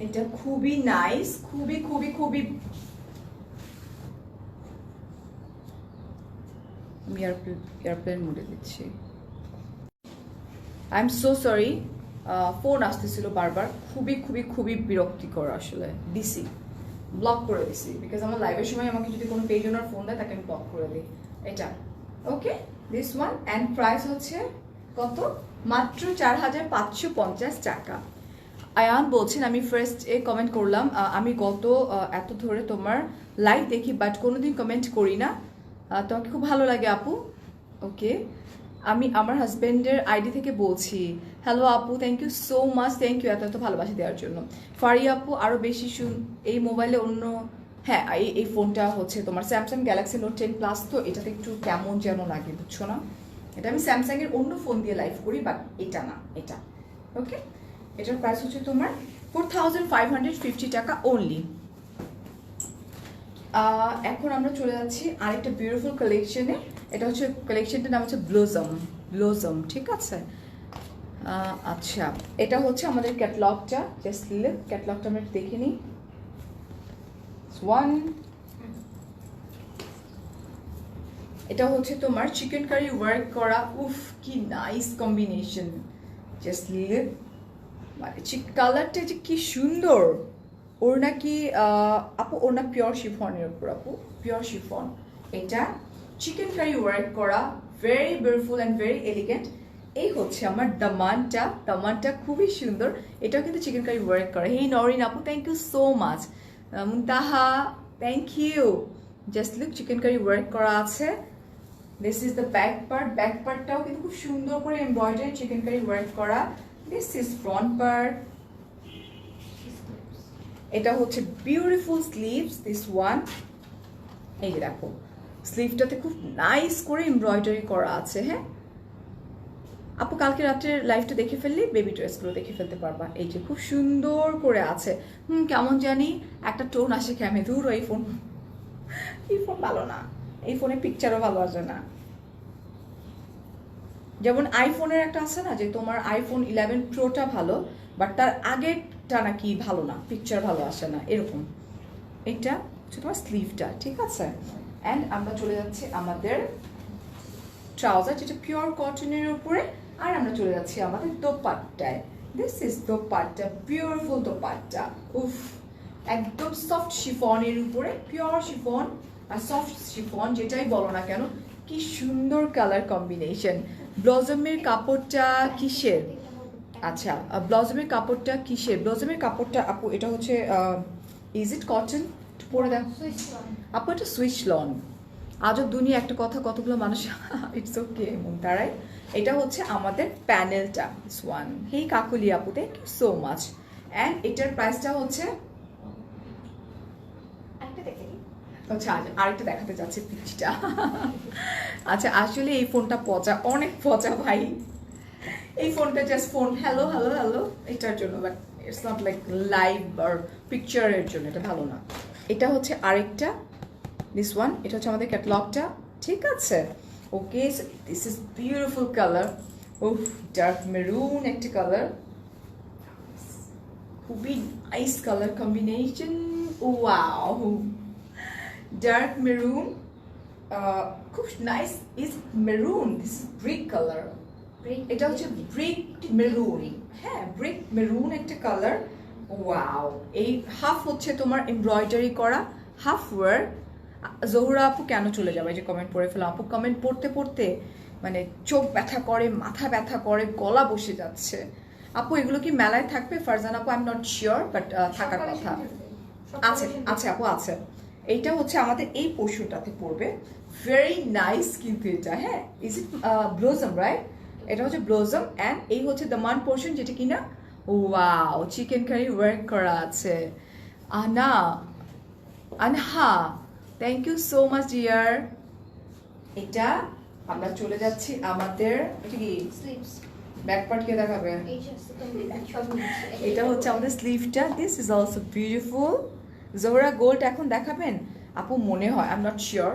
এটা খুবই নাইস, খুবই খুবই খুবই। আমি এয়ারপ্লেন মোডে দিচ্ছি। I am so sorry, phone আসতেছিল বারবার, খুবই খুবই খুবই বিরক্তিকর আসলে। দিছি, ব্লক করে দিছি, বিকজ আমার লাইভের সময় আমাকে যদি কোনো পেজ ওনার ফোন দেয় তাকে আমি ব্লক করে দিই। এটা ওকে, দিস ওয়ান, অ্যান্ড প্রাইস হচ্ছে কত? মাত্র 4550 টাকা। আয়ান বলছেন, আমি ফার্স্ট কমেন্ট করলাম, আমি গত এত ধরে তোমার লাইভ দেখি বাট কোনোদিন কমেন্ট করি না, তোমাকে খুব ভালো লাগে আপু। ওকে, আমি আমার হাজব্যান্ডের আইডি থেকে বলছি। হ্যালো আপু, thank you so much, thank you এত এত ভালোবাসা দেওয়ার জন্য। ফারি আপু, আরও বেশি এই মোবাইলে অন্য, হ্যাঁ এই ফোনটা হচ্ছে তোমার স্যামসাং গ্যালাক্সি নোট 10 প্লাস, তো এটাতে একটু কেমন যেন লাগে, বুঝছো না? এটা আমি স্যামসাংয়ের অন্য ফোন দিয়ে লাইভ করি, বাট এটা না, এটা ওকে। এটার প্রাইস হচ্ছে তোমার 4550 টাকা অনলি। এখন আমরা চলে যাচ্ছি আরেকটা বিউটিফুল কালেকশনে। এটা হচ্ছে কালেকশনটার নাম হচ্ছে ব্লোজম, ঠিক আছে। আচ্ছা, এটা হচ্ছে আমাদের ক্যাটলগটা, জাস্ট লুক, ক্যাটলগটা আমরা দেখে নিই। ওয়ান, এটা হচ্ছে তোমার চিকেন কারি ওয়ার্ক করা, উফ কি নাইস কম্বিনেশন, জাস্ট লুক, মানে কালারটা যে কি সুন্দর, ওড়না কি আপু ওড়না পিওর শিফনের উপর আপু পিওর শিফন এটা চিকেন কারি ওয়ার্ক করা very beautiful and very elegant এই হচ্ছে আমার দামানটা খুবই সুন্দর এটাও কিন্তু চিকেন কারি ওয়ার্ক করা হেই নরিন আপু thank you so much Muntaha thank you just look chikankari work করা আছে দিস ইজ দ্য ব্যাক পার্টটাও কিন্তু খুব সুন্দর করে এমব্রয়ডারি চিকেন কারি ওয়ার্ক করা দিস ইজ ফ্রন্ট পার্ট এটা হচ্ছে বিউটিফুল স্লিভস দিস ওয়ান এই যে দেখো স্লিভটাতে খুব নাইস করে এমব্রয়ডারি করা আছে হ্যাঁ আপু কালকে রাত্রের লাইভটা দেখে ফেললে বেবি ড্রেসগুলো দেখে ফেলতে পারবা এই যে খুব সুন্দর করে আছে কেমন জানি একটা টোন আসে ক্যামে দূর এই ফোন ভালো না এই ফোনে পিকচারও ভালো আসে না যেমন আইফোনের একটা আছে না যে তোমার আইফোন 11 প্রোটা ভালো বাট তার আগেরটা নাকি ভালো না পিকচার ভালো আসে না এরকম এইটা হচ্ছে তোমার স্লিভটা ঠিক আছে অ্যান্ড আমরা চলে যাচ্ছি আমাদের ট্রাউজার যেটা পিওর কটনের উপরে আর আমরা চলে যাচ্ছি আমাদের দোপাট্টায় this is dupatta beautiful dupatta উফ একদম সফট শিফনের উপরে পিওর শিফন আর সফট শিফন যেটাই বলো না কেন কি সুন্দর কালার কম্বিনেশন ব্লজমের কাপড়টা কিসের আচ্ছা ব্লাউজের কাপড়টা কিসের ব্লাউজের কাপড়টা আপু এটা হচ্ছে ইজ ইট কটন পরে দেখো আপু এটা সুইচ লন আজব দুনিয়া একটা কথা কতগুলো মানুষ ইটস ওকে মন তারাই এটা হচ্ছে আমাদের প্যানেলটা দিস ওয়ান হেই কাকুলি আপু thank you so much and এটার প্রাইসটা হচ্ছে আচ্ছা আরেকটা দেখাতে যাচ্ছে পিচটা আচ্ছা আসলে এই ফোনটা পচা অনেক পচা ভাই এই ফোনটা just phone hello hello hello এটার জন্য but it's not like live আর পিকচারের জন্য এটা ভালো না এটা হচ্ছে আরেকটা দিস ওয়ান এটা হচ্ছে আমাদের ক্যাটালগটা ঠিক আছে okay this is beautiful colour উফ ডার্ক মেরুন একটা কালার খুবই nice colour combination wow dark maroon খুব nice is maroon this is brick colour এটা হচ্ছে ব্রিক মেরুন হ্যাঁ ব্রিক মেরুন একটা কালার ওয়াও এই হাফ হচ্ছে তোমার এমব্রয়ডারি করা হাফ ওয়ার্ক জহুরা আপু কেন চলে যাবে যে কমেন্ট পড়ে ফেলাম আপু কমেন্ট পড়তে পড়তে মানে চোখ ব্যথা করে মাথা ব্যথা করে গলা বসে যাচ্ছে আপু এগুলো কি মেলায় থাকবে ফারজান আপু I am not sure but থাকার কথা আছে আছে আপু আছে এইটা হচ্ছে আমাদের এই পোর্শনটাতে পড়বে ভেরি নাইস কিন্তু এটা হ্যাঁ ইজ ইট ব্লোজম রাইট এটা হচ্ছে ব্লোজম অ্যান্ড এই হচ্ছে দামান পোর্শন যেটা কিনা ওয়াও চিকেন কারি ওয়ার্ক করা আছে Anha thank you so much dear এটা আমরা চলে যাচ্ছি আমাদের এটা কি ব্যাক পার্ট কে দেখাবে এটা হচ্ছে আমাদের স্লিভটা this is also beautiful Zohra gold এখন দেখাবেন আপু মনে হয় I am not sure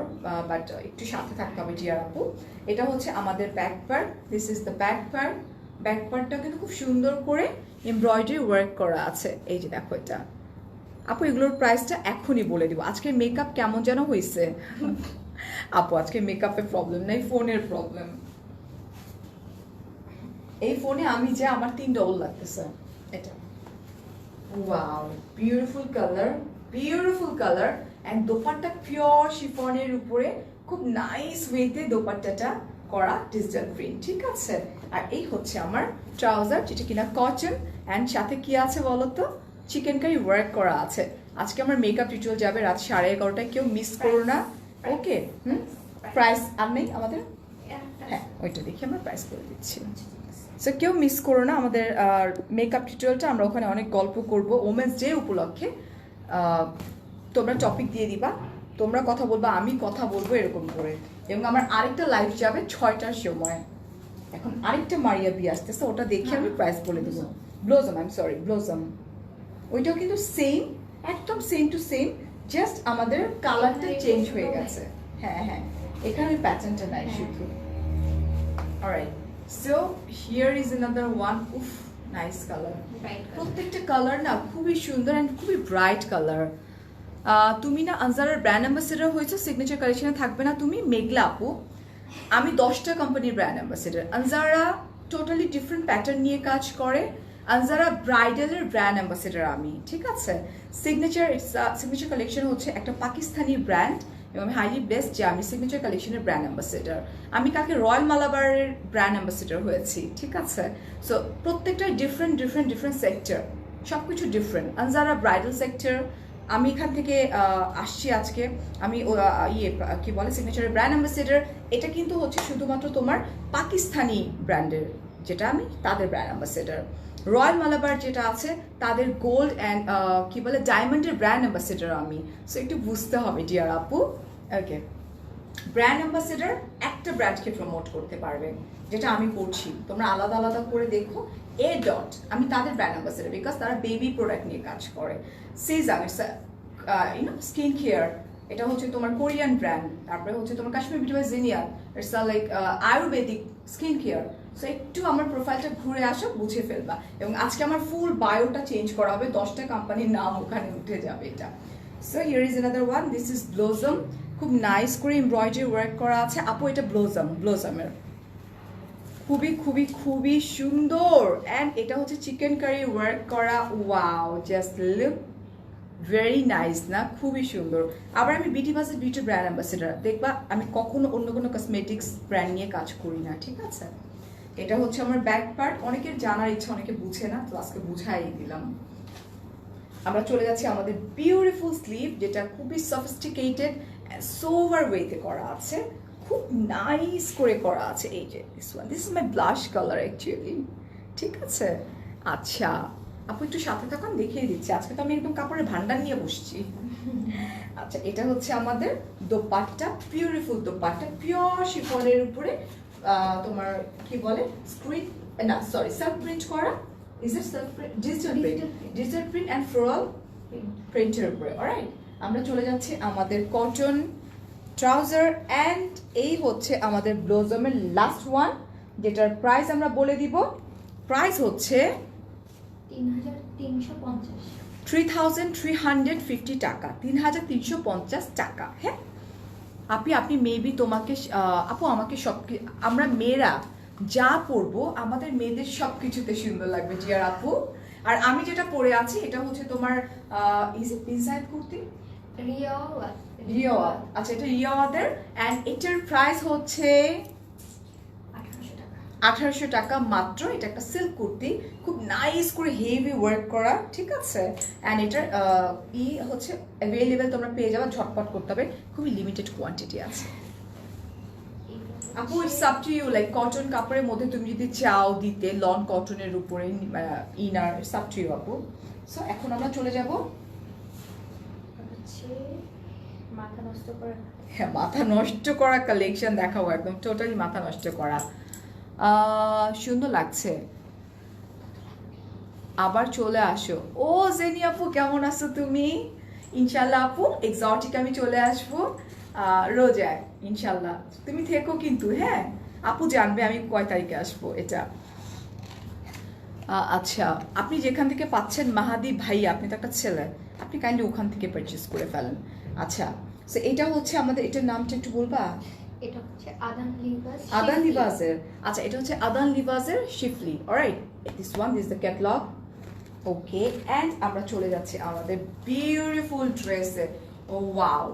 but একটু সাথে থাকতে হবে ডিয়ার আপু এটা হচ্ছে আমাদের back part this is the back পার্টটা কিন্তু খুব সুন্দর করে এমব্রয়ডারি ওয়ার্ক করা আছে এই যে দেখো এটা আপু এগুলোর প্রাইসটা এখনই বলে দিব আজকের মেকআপ কেমন যেন হয়েছে আপু আজকে মেকআপের প্রবলেম নাই ফোনের প্রবলেম এই ফোনে আমি যে আমার 3 ডবল লাগতেছে এটা wow beautiful colour and dupatta pure শিফনের উপরে খুব নাইস ওয়েতে দোপাট্টাটা করা ডিজিটাল প্রিন্ট ঠিক আছে আর এই হচ্ছে আমার ট্রাউজার যেটা কিনা কটন এন্ড সাথে কি আছে বলো তো চিকেন কারি ওয়ার্ক করা আছে আজকে আমার মেকআপ টিউটোরিয়াল যাবে রাত 11:30টায় কেউ মিস করো না ওকে প্রাইস আর নেই আমাদের হ্যাঁ ওইটা দেখি আমরা প্রাইস করে দিচ্ছি সো কেউ মিস করো না আমাদের মেকআপ টিউটোরিয়ালটা আমরা ওখানে অনেক গল্প করব ওমেন্স ডে উপলক্ষে তোমরা টপিক দিয়ে দিবা তোমরা কথা বলবা আমি কথা বলবো এরকম করে এবং আমার আরেকটা লাইভ যাবে 6টার সময় এখন আরেকটা মারিয়া বি আসতেছে ওটা দেখে আমি প্রাইস বলে দেবো blossom I am sorry blossom ওইটাও কিন্তু সেম একদম সেম টু সেম জাস্ট আমাদের কালারটা চেঞ্জ হয়ে গেছে হ্যাঁ হ্যাঁ এখানে প্যাটার্নটা নাই শুধু alright so here is another one উফ নাইস কালার প্রত্যেকটা কালার না খুবই সুন্দর অ্যান্ড খুবই ব্রাইট কালার তুমি না আনজারার ব্র্যান্ড অ্যাম্বাসেডার হয়েছে সিগনেচার কালেকশনে থাকবে না তুমি মেঘলা আপু আমি 10টা কোম্পানির brand ambassador Anjara totally different pattern নিয়ে কাজ করে আনজারা ব্রাইডালের ব্র্যান্ড অ্যাম্বাসেডর আমি, ঠিক আছে। সিগনেচার কালেকশন হচ্ছে একটা পাকিস্তানি ব্র্যান্ড এবং আমি হাইলি ব্লেসড যে আমি সিগনেচার কালেকশনের ব্র্যান্ড অ্যাম্বাসেডর। আমি কালকে রয়্যাল মালাবারের ব্র্যান্ড অ্যাম্বাসেডর হয়েছি, ঠিক আছে। সো প্রত্যেকটা ডিফারেন্ট সেক্টর, সব কিছু ডিফারেন্ট। আনজারা ব্রাইডাল সেক্টর, আমি এখান থেকে আসছি আজকে। আমি কি বলে সিগনেচারের ব্র্যান্ড অ্যাম্বাসেডর। এটা কিন্তু হচ্ছে শুধুমাত্র তোমার পাকিস্তানি ব্র্যান্ডের, যেটা আমি তাদের ব্র্যান্ড অ্যাম্বাসেডর। রয়্যাল মালাবার যেটা আছে তাদের গোল্ড অ্যান্ড কি বলে ডায়মন্ডের ব্র্যান্ড অ্যাম্বাসেডর আমি। সো একটু বুঝতে হবে ডিয়ার আপু। ওকে, ব্র্যান্ড অ্যাম্বাসেডর একটা ব্র্যান্ডকে প্রমোট করতে পারবে, যেটা আমি করছি। তোমরা আলাদা আলাদা করে দেখো। এ ডট আমি তাদের ব্র্যান্ড অ্যাম্বাসেডর, বিকজ তারা বেবি প্রোডাক্ট নিয়ে কাজ করে। সিজাম ইটস স্কিন কেয়ার, এটা হচ্ছে তোমার কোরিয়ান ব্র্যান্ড। তারপরে হচ্ছে তোমার কাশ্মীর বিউটি বাই জিনিয়ার, it's like ayurvedic skin care. So একটু আমার প্রোফাইলটা ঘুরে আসো, বুঝে ফেলবা। এবং আজকে আমার ফুল বায়োটা চেঞ্জ করা হবে, 10টা কোম্পানির নাম ওখানে উঠে যাবে এটা। So here is another one, this is blossom. খুব নাইস করে এমব্রয়ডারি ওয়ার্ক করা আছে আপু। এটা ব্লোজমের খুবই সুন্দর। অ্যান্ড এটা হচ্ছে চিকেন কারি ওয়ার্ক করা। Wow, just look very nice না, খুবই সুন্দর। আবার আমি বিউটি ব্র্যান্ড অ্যাম্বাসেডর, দেখবা আমি কখনো অন্য কোনো কসমেটিক্স ব্র্যান্ড নিয়ে কাজ করি না, ঠিক আছে। এটা হচ্ছে আমার ব্যাক পার্ট। অনেকের জানার ইচ্ছা, অনেকে বুঝে না, তো আজকে বুঝাই দিলাম। আমরা চলে যাচ্ছি আমাদের বিউটিফুল স্লিভ, যেটা খুবই সফিস্টিকেটেড সোভার ওয়েতে করা আছে, খুব নাইস করে করা আছে। এই যে this is my blush colour actually, ঠিক আছে। আচ্ছা আপু একটু সাথে থাকুন, দেখিয়ে দিচ্ছি। আজকে তো আমি একদম কাপড়ের ভান্ডার নিয়ে বসছি। আচ্ছা, এটা হচ্ছে আমাদের দোপাট্টা, বিউটিফুল দোপাট্টা, পিওর শিফনের উপরে তোমার কি বলে সেলফ প্রিন্ট করা। Is it self print? Digital print and floral প্রিন্টের উপরে। অলরাইট, আমরা চলে যাচ্ছি আমাদের কটন ট্রাউজার। অ্যান্ড এই হচ্ছে আমাদের ব্লোজমের লাস্ট ওয়ান, যেটার প্রাইস আমরা বলে দিব। প্রাইস হচ্ছে 3,350 টাকা, 3,350 টাকা। হ্যাঁ আপনি মেবি তোমাকে আপু আমাকে আমরা মেয়েরা যা পরবো আমাদের মেয়েদের সব কিছুতে সুন্দর লাগবে জিয়ার আপু। আর আমি যেটা পরে আছি এটা হচ্ছে তোমার ইজ ইট পিনসাইড কুর্তি, রিওয়াদ। আচ্ছা, এটা রিওয়াদের। অ্যান্ড এটার প্রাইস হচ্ছে 1800 টাকা মাত্র। এটা একটা সিল্ক কুর্তি, খুব নাইস করে হেভি ওয়ার্ক করা, ঠিক আছে। অ্যান্ড এটার হচ্ছে অ্যাভেলেবেল, তোমরা পেয়ে যাবে, ঝটপট করতে হবে, খুবই লিমিটেড কোয়ান্টিটি আছে। আপু it's up to you, like cotton কাপড়ের মধ্যে তুমি যদি চাও দিতে লন কটনের উপরে inner, it's up to you আপু। সো এখন আমরা চলে যাব মাথা নষ্ট করা কালেকশন দেখাবো, একদম টোটালি মাথা নষ্ট করা। সুন্দর লাগছে। আবার চলে আসো। ও জেনি আপু, কেমন আছো তুমি? ইনশাল্লাহ আপু, এক্সোটিক আমি চলে আসবো রোজায় ইনশাল্লাহ, তুমি থেকো কিন্তু। হ্যাঁ আপু জানবে আমি কয় তারিখে আসবো এটা। আচ্ছা, আপনি যেখান থেকে পাচ্ছেন মাহাদি ভাই, আপনি তো একটা ছেলে, আপনি কাইন্ডলি ওখান থেকে পারচেস করে ফেলেন। আচ্ছা, সো এটা হচ্ছে আমাদের, এটার নামটা একটু বলবা? এটা হচ্ছে আদান লিভাজের। আচ্ছা, এটা হচ্ছে আদান লিভাজের শিফলি। Alright, this one is the catalogue. Okay, and আমরা চলে যাচ্ছি আমাদের বিউটিফুল ড্রেসে। ও ওয়াও,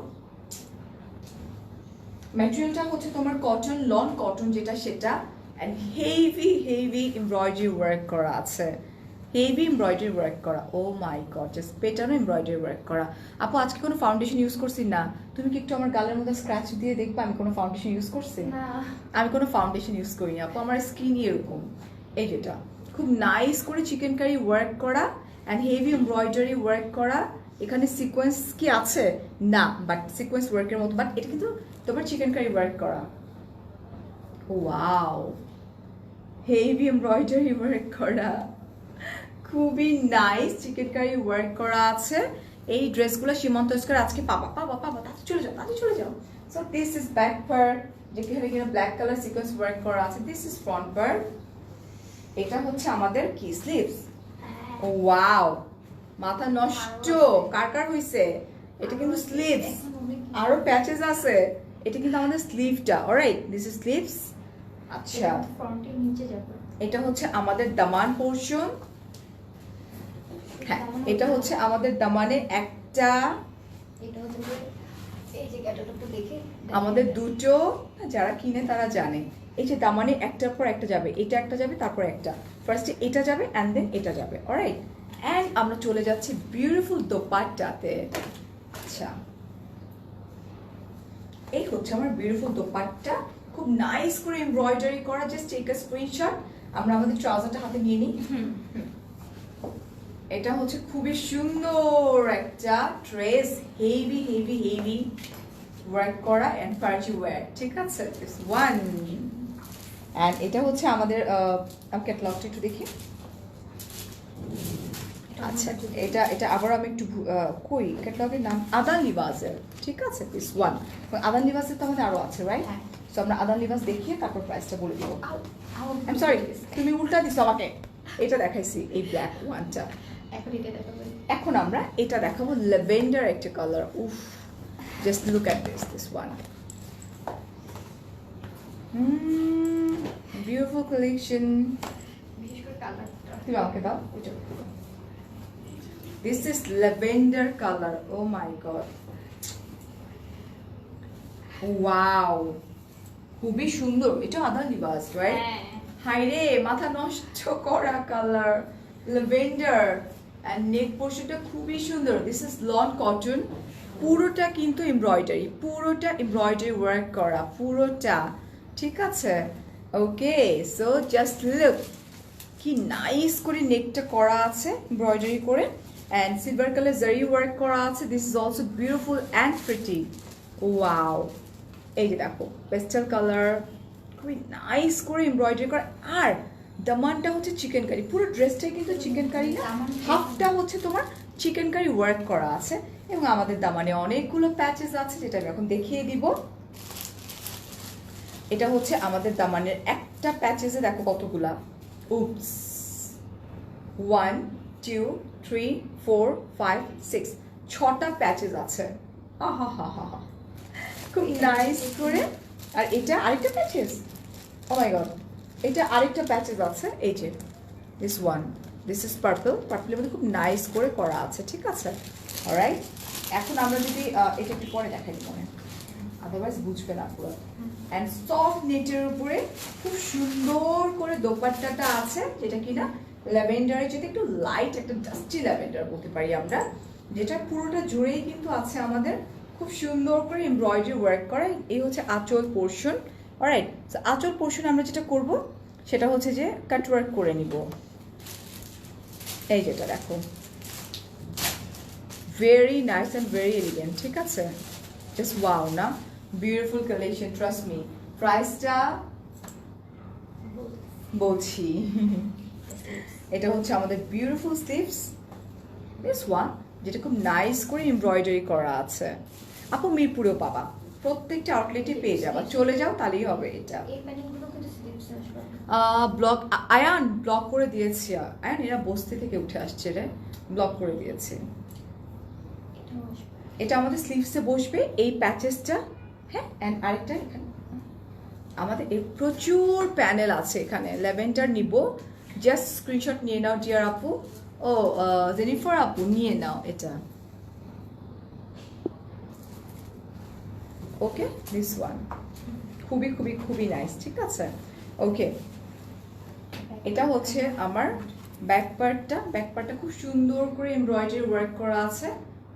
ম্যাটেরিয়ালটা হচ্ছে তোমার কটন, লন কটন যেটা সেটা। অ্যান্ড হেভি এমব্রয়ডারি ওয়ার্ক করা আছে, হেভি এমব্রয়ডারি ওয়ার্ক করা। ও মাই গড, জাস্ট পেটানো এমব্রয়ডারি ওয়ার্ক করা। আপু আজকে কোনো ফাউন্ডেশন ইউজ করছি না, তুমি কি একটু আমার গালের মধ্যে স্ক্র্যাচ দিয়ে দেখবা আমি কোনো ফাউন্ডেশন ইউজ করছি? আমি কোনো ফাউন্ডেশন ইউজ করিনি আপু, আমার স্কিনই এরকম। এই যেটা খুব নাইস করে চিকেন কারি ওয়ার্ক করা অ্যান্ড হেভি এমব্রয়ডারি ওয়ার্ক করা। এখানে সিকোয়েন্স কি আছে না, বাট সিকোয়েন্স ওয়ার্কের মতো, বাট এটা কিন্তু তোমার চিকেন কারি ওয়ার্ক করা। ওয়াও, হেভি এমব্রয়ডারি ওয়ার্ক করা, খুবই নাইস চিকেন কারি ওয়ার্ক করা আছে। এই ড্রেসগুলো সীমান্ত স্কয়ার আজকে পাবা তাতে চলে যাও। So this is back part, যেখানে কিনা ব্ল্যাক কালার সিকোয়েন্স ওয়ার্ক করা আছে। This is front part. এটা হচ্ছে আমাদের কি স্লিভস। ওয়াও, মাথা নষ্ট, কার হইছে? এটা কিন্তু স্লিভস, আরো প্যাচেস আছে। এটা কিন্তু আমাদের স্লিভটা। Alright, this is sleeves. আচ্ছা, ফ্রন্টের নিচে যাবে। এটা হচ্ছে আমাদের দামান পোরশন। হ্যাঁ এটা হচ্ছে আমাদের দামানে একটা, এটা হচ্ছে যে এই যে ক্যাটালগটা দেখে আমাদের দুটো, যারা কিনে তারা জানে এই যে দামানে একটার পর একটা যাবে, এটা একটা যাবে তারপর একটা, ফার্স্টে এটা যাবে অ্যান্ড দেন এটা যাবে, অলরাইট। অ্যান্ড আমরা চলে যাচ্ছি বিউটিফুল দোপাট্টাতে। আচ্ছা এই হচ্ছে আমার বিউটিফুল দোপাট্টা, খুব নাইস করে এমব্রয়ডারি করা, জাস্ট টেক আ স্ক্রিনশট। আমরা আমাদের ট্রাউজারটা হাতে নিয়ে নিই। এটা হচ্ছে খুবই সুন্দর একটা dress, heavy heavy heavy work করা এন্ড পার্টি ওয়্যার, ঠিক আছে, দিস ওয়ান। এন্ড এটা হচ্ছে আমাদের ক্যাটালগটা একটু দেখি। আচ্ছা এটা এটা আবার আমি একটু কই ক্যাটালগের নাম আদান লিবাসের, ঠিক আছে, দিস ওয়ান। আদান লিবাসের তো আমাদের আরো আছে, রাইট? হ্যাঁ। সো আমরা আদান লিবাস দেখিয়ে তারপর প্রাইসটা বলে দিব। আই এম সরি, তুমি উল্টা দিছো আমাকে, এটা দেখাইছি এই ব্ল্যাক ওয়ানটা। এখন এটা দেখাবেন। এখন আমরা এটা দেখাবো ল্যাভেন্ডার একটা কালার। উফ, just look at this one, beautiful collection. বিশেষ করে কালারটা তুমি আমাকে দাও। This is lavender colour, oh my god, wow, খুবই সুন্দর। এটা আদা লিবাস, রাইট? হাইরে মাথা নষ্ট করা কালার, ল্যাভেন্ডার এন্ড নেক পোর্শনটা খুবই সুন্দর। দিস ইজ লন কটন, পুরোটা কিন্তু এমব্রয়ডারি, পুরোটা এমব্রয়ডারি ওয়ার্ক করা পুরোটা, ঠিক আছে। ওকে, সো জাস্ট লুক কি নাইস করে নেকটা করা আছে এমব্রয়ডারি করে, and silver colour zari work করা আছে। This is also beautiful and pretty, wow. এই যে দেখো পেস্টাল কালার, খুবই নাইস করে এমব্রয়ডারি করা। আর দামানটা হচ্ছে চিকেন কারি, পুরো ড্রেসটাই কিন্তু চিকেন কারি না, হাফটা হচ্ছে তোমার চিকেন কারি ওয়ার্ক করা আছে। এবং আমাদের দামানে অনেকগুলো প্যাচেস আছে, যেটা আমি এখন দেখিয়ে দিব। এটা হচ্ছে আমাদের দামানের একটা প্যাচেসে দেখো কতগুলা, উপস, 1 2 3 4 5 6, 6টা প্যাচেস আছে। আহা হা হা হা, খুব নাইস করে। আর এটা আরেকটা প্যাচেস, ও মাই গড, এটা আরেকটা প্যাচেস আছে। এই যে this one, this is purple, পার্পলের মধ্যে খুব নাইস করে করা আছে, ঠিক আছে, অলরাইট। এখন আমরা যদি এটা একটু পরে দেখাই মনে, আদারওয়াইজ বুঝবে না পুরো। অ্যান্ড সফট নেটের উপরে খুব সুন্দর করে দোপাট্টাটা আছে, যেটা কিনা ল্যাভেন্ডারের যেটা একটু লাইট একটা ডাস্টি ল্যাভেন্ডার বলতে পারি আমরা, যেটা পুরোটা জুড়েই কিন্তু আছে আমাদের খুব সুন্দর করে এমব্রয়ডারি ওয়ার্ক করা। এই হচ্ছে আঁচল পোর্শন, অলরাইট। সো আঁচল পোর্শন আমরা যেটা করব সেটা হচ্ছে যে কাট ওয়ার্ক করে নিব। এই যেটা দেখো, very nice and very elegant, ঠিক আছে, জাস্ট ওয়াও না, বিউটিফুল কালেকশন, ট্রাস্ট মি। প্রাইসটা বলছি, এটা হচ্ছে আমাদের বিউটিফুল স্লিভস, দিস ওয়ান, যেটা খুব নাইস করে এমব্রয়ডারি করা আছে। আপু মিরপুরেও পাবা, প্রত্যেকটা আউটলেটে পেয়ে যাবা, চলে যাও তাহলেই হবে। এটা এই প্যানেলগুলো কিন্তু স্লিপস আসবে। ব্লক, আয়ান ব্লক করে দিয়েছি, আয়ান এরা বস্তি থেকে উঠে আসছে রে, ব্লক করে দিয়েছি। এটাও আসবে। এটা আমাদের স্লিভসে বসবে এই প্যাচেসটা, হ্যাঁ। অ্যান্ড আরেকটা এখানে আমাদের প্রচুর প্যানেল আছে এখানে। ল্যাভেন্ডার নিব, জাস্ট স্ক্রিনশট নিয়ে নাও ডিয়ার আপু, ও জেনিফার আপু নিয়ে নাও এটা। ওকে, দিস ওয়ান খুবই খুবই খুবই নাইস, ঠিক আছে। ওকে, এটা হচ্ছে আমার ব্যাক পার্টটা, ব্যাক পার্টটা খুব সুন্দর করে এমব্রয়ডারি ওয়ার্ক করা আছে,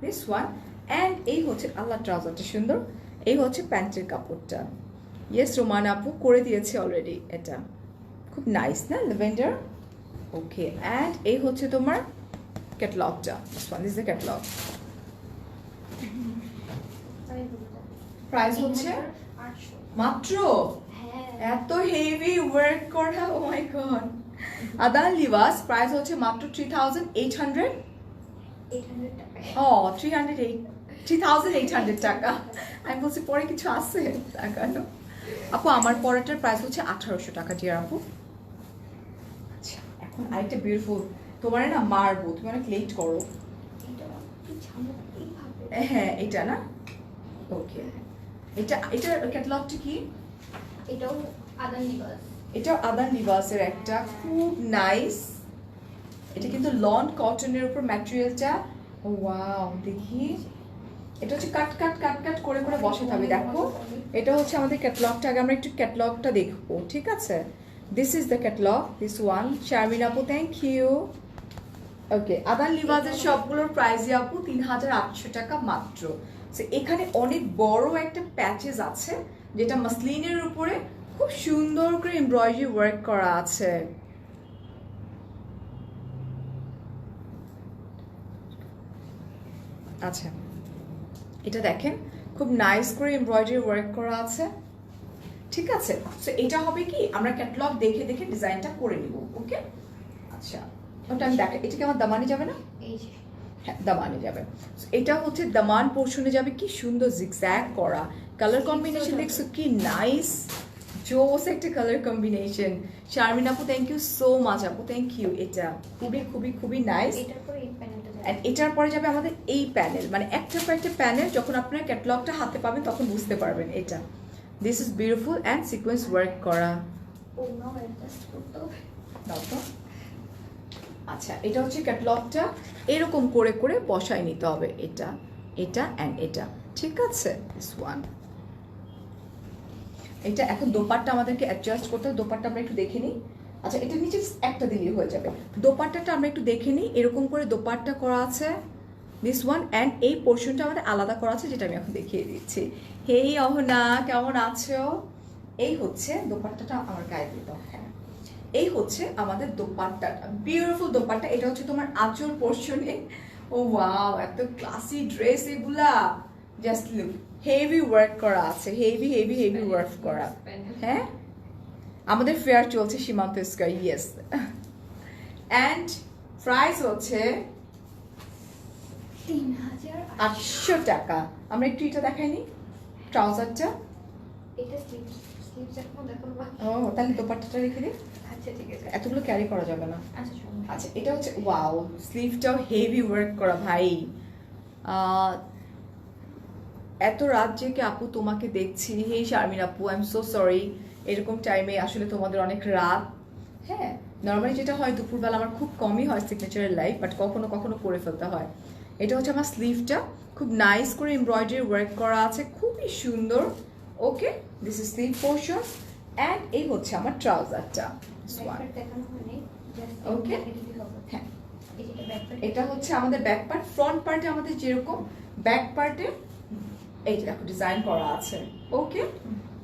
দিস ওয়ান। অ্যান্ড এই হচ্ছে আল্লাহ ট্রাউজারটা সুন্দর, এই হচ্ছে প্যান্টের কাপড়টা। ইয়েস রোমান আপু করে দিয়েছে অলরেডি, এটা খুব নাইস না ল্যাভেন্ডার। ওকে, অ্যান্ড এই হচ্ছে তোমার ক্যাটালগটা, this one is the catalogue. Price হচ্ছে 800। মাত্র, হ্যাঁ। এত হেভি ওয়ার্ক করা, ও মাই গড। আদান লিবাস প্রাইস হচ্ছে মাত্র 3800, 800 টাকা। ও 3800 টাকা। আমি বলছি পরে কিছু আছে টাকা না আপু। আমার পরেরটার প্রাইস হচ্ছে 1800 টাকা ডিয়ার আপু। আচ্ছা, এখন আরেকটা বিউটিফুল, তোমার না মারবো, তুমি অনেক লেট করো। এটা কি ঝামক এইভাবে। হ্যাঁ এটা না, ওকে। এটা এটার ক্যাটালগটা কি? এটাও আদান লিবাস। এটা আদান লিবাসের একটা খুব নাইস এটা কিন্তু লন কটনের উপর ম্যাটেরিয়ালটা। ওয়াও, দেখি এটা হচ্ছে কাট কাট কাট কাট করে করে বসাতে হবে। দেখো এটা হচ্ছে আমাদের ক্যাটালগটা, আগে আমরা একটু ক্যাটালগটা দেখবো, ঠিক আছে? This is the catalogue, this one. Sharmin আপু, থ্যাংক ইউ। ওকে, আদান লিভাজের সবগুলোর প্রাইসই আপু 3800 টাকা মাত্র। সো এখানে অনেক বড় একটা প্যাচেস আছে যেটা মাসলিনের উপরে খুব সুন্দর করে এমব্রয়ডারি ওয়ার্ক করা আছে। আচ্ছা, এটা দেখেন খুব নাইস করে এমব্রয়ডারি ওয়ার্ক করা আছে, ঠিক আছে? সো এটা হবে কি, আমরা ক্যাটালগ দেখে দেখে ডিজাইনটা করে নিব। ওকে, আচ্ছা ওটা আমি দেখ, এটা কি আমার দামানে যাবে না? এই যে হ্যাঁ, দামানে যাবে। So, এটা হচ্ছে দামান পোর্শনে যাবে, কি সুন্দর জিগজ্যাগ করা কালার কম্বিনেশন, দেখছো কি নাইস, জোস একটা কালার কম্বিনেশন। শারমিন আপু, থ্যাংক ইউ সো মাচ আপু, থ্যাংক ইউ। এটা খুবই খুবই খুবই নাইস। এটার পরে এই প্যানেলটা যাবে। এন্ড এটার পরে যাবে আমাদের এই প্যানেল, মানে একটার পর একটা প্যানেল। যখন আপনারা ক্যাটালগটা হাতে পাবেন তখন বুঝতে পারবেন এটা। This is beautiful and sequence work করা। ও নাও অ্যাডজাস্ট করতে হবে। দাও তো। আচ্ছা, এটা হচ্ছে ক্যাটালগটা, এরকম করে করে বসায় নিতে হবে, এটা এটা অ্যান্ড এটা, ঠিক আছে? This one. এটা এখন দোপাট্টা আমাদেরকে অ্যাডজাস্ট করতে হবে, দোপাট্টা আমরা একটু দেখে নিই। আচ্ছা, এটা নিচে একটা দিলেই হয়ে যাবে। দোপাট্টাটা আমরা একটু দেখে নিই, এরকম করে দোপাট্টা করা আছে, দিস ওয়ান। অ্যান্ড এই পোর্শনটা আমাদের আলাদা করা আছে, যেটা আমি এখন দেখিয়ে দিচ্ছি। হেই অহনা, কেমন আছো? এই হচ্ছে দোপাট্টাটা, আমার গায়ে দিতে। হ্যাঁ, এই হচ্ছে আমাদের দোপাট্টাটা, বিউটিফুল দোপাট্টা। এটা হচ্ছে তোমার আঁচল পোর্শনে। ও ওয়াও, এত ক্লাসি ড্রেস এগুলা, জাস্ট লুক, হেভি ওয়ার্ক করা আছে, হেভি হেভি হেভি ওয়ার্ক করা। হ্যাঁ, আমাদের ফেয়ার চলছে সীমান্ত স্কয়ার, ইয়েস। অ্যান্ড প্রাইস হচ্ছে 3800 টাকা। আমরা একটু এটা দেখাইনি, ট্রাউজারটা। এটা স্লিভস এখন দেখো বাকি। ও, তাহলে দোপাট্টাটা রেখে দিই, আচ্ছা ঠিক আছে। এতগুলো ক্যারি করা যাবে না। আচ্ছা চলো। আচ্ছা, এটা হচ্ছে ওয়াও, স্লিভটাও হেভি ওয়ার্ক করা ভাই। এত রাত জেগে আপু তোমাকে দেখছি। হেই শারমিন আপু, আই এম সো সরি, এরকম টাইমে আসলে তোমাদের অনেক রাত। হ্যাঁ, নর্মালি যেটা হয় দুপুরবেলা আমার খুব কমই হয় সিগনেচারের লাইভ, বাট কখনো কখনো করে ফেলতে হয়। এটা হচ্ছে আমার স্লিভটা, খুব নাইস করে এমব্রয়ডারি ওয়ার্ক করা আছে, খুবই সুন্দর। Okay, this is sleeve portion. And এই হচ্ছে আমার ট্রাউজারটা। ব্যাকপার্ট দেখানো হয়নি, জাস্ট ওকে, এদিকে হবে। হ্যাঁ, এই যে ব্যাকপার্ট। এটা হচ্ছে আমাদের ব্যাক পার্ট। ফ্রন্ট পার্টে আমাদের যেরকম, ব্যাক পার্টে এই যে দেখো ডিজাইন করা আছে। ওকে,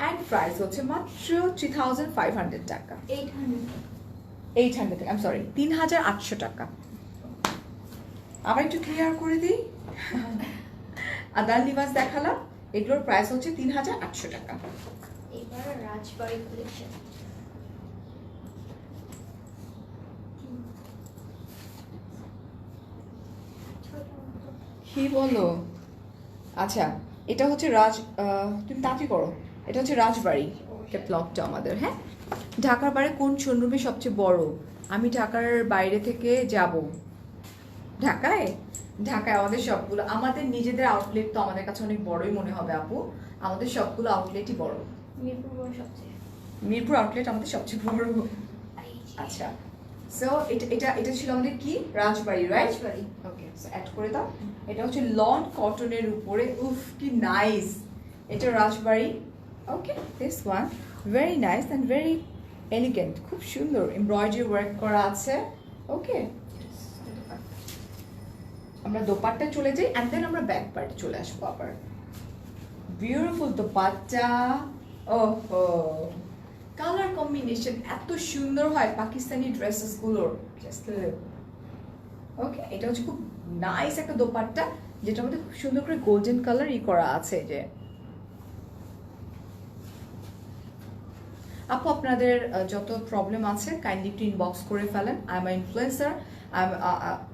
অ্যান্ড প্রাইস হচ্ছে মাত্র 3500 টাকা। 800 টাকা, আই এম সরি, 3800 টাকা। আবার একটু ক্লিয়ার করে দিই, আদান লিবাস দেখালাম, এগুলোর প্রাইস হচ্ছে 3800 টাকা। এবার রাজবাড়ি কালেকশন। কি বলো? আচ্ছা, এটা হচ্ছে তুমি তাড়াতাড়ি করো, এটা হচ্ছে রাজবাড়ি ক্যাটালগটা আমাদের। হ্যাঁ, ঢাকার বাইরে কোন শোরুমে সবচেয়ে বড়? আমি ঢাকার বাইরে থেকে যাব ঢাকায়। ঢাকায় আমাদের সবগুলো, আমাদের নিজেদের আউটলেট তো আমাদের কাছে অনেক বড়ই মনে হবে আপু, আমাদের সবগুলো আউটলেটই বড়। মিরপুর বড় সবচেয়ে। মিরপুর আউটলেট আমাদের সবচেয়ে বড়। আচ্ছা, সো এটা এটা এটা ছিল আমাদের কি, রাজবাড়ি, রাইট? রাজবাড়ি। ওকে, সো অ্যাড করে দাও। এটা হচ্ছে লন কটনের উপরে, উফ কি নাইস, এটা Rajbari. Okay, this one very nice and very elegant, খুব সুন্দর এমব্রয়ডারি ওয়ার্ক করা আছে। ওকে, আমরা দোপাট্টা চলে যাই অ্যান্ড দেন আমরা ব্যাক পার্টে চলে আসবো আবার। বিউটিফুল দোপাট্টা, ওহো, কালার কম্বিনেশন এত সুন্দর হয় পাকিস্তানি ড্রেসেস গুলোর, জাস্ট ওকে। এটা হচ্ছে খুব নাইস একটা দোপাট্টা, যেটার মধ্যে খুব সুন্দর করে গোল্ডেন কালার করা আছে। যে আপু আপনাদের যত প্রবলেম আছে কাইন্ডলি একটু ইনবক্স করে ফেলেন। আই এম ইনফ্লুয়েন্সার,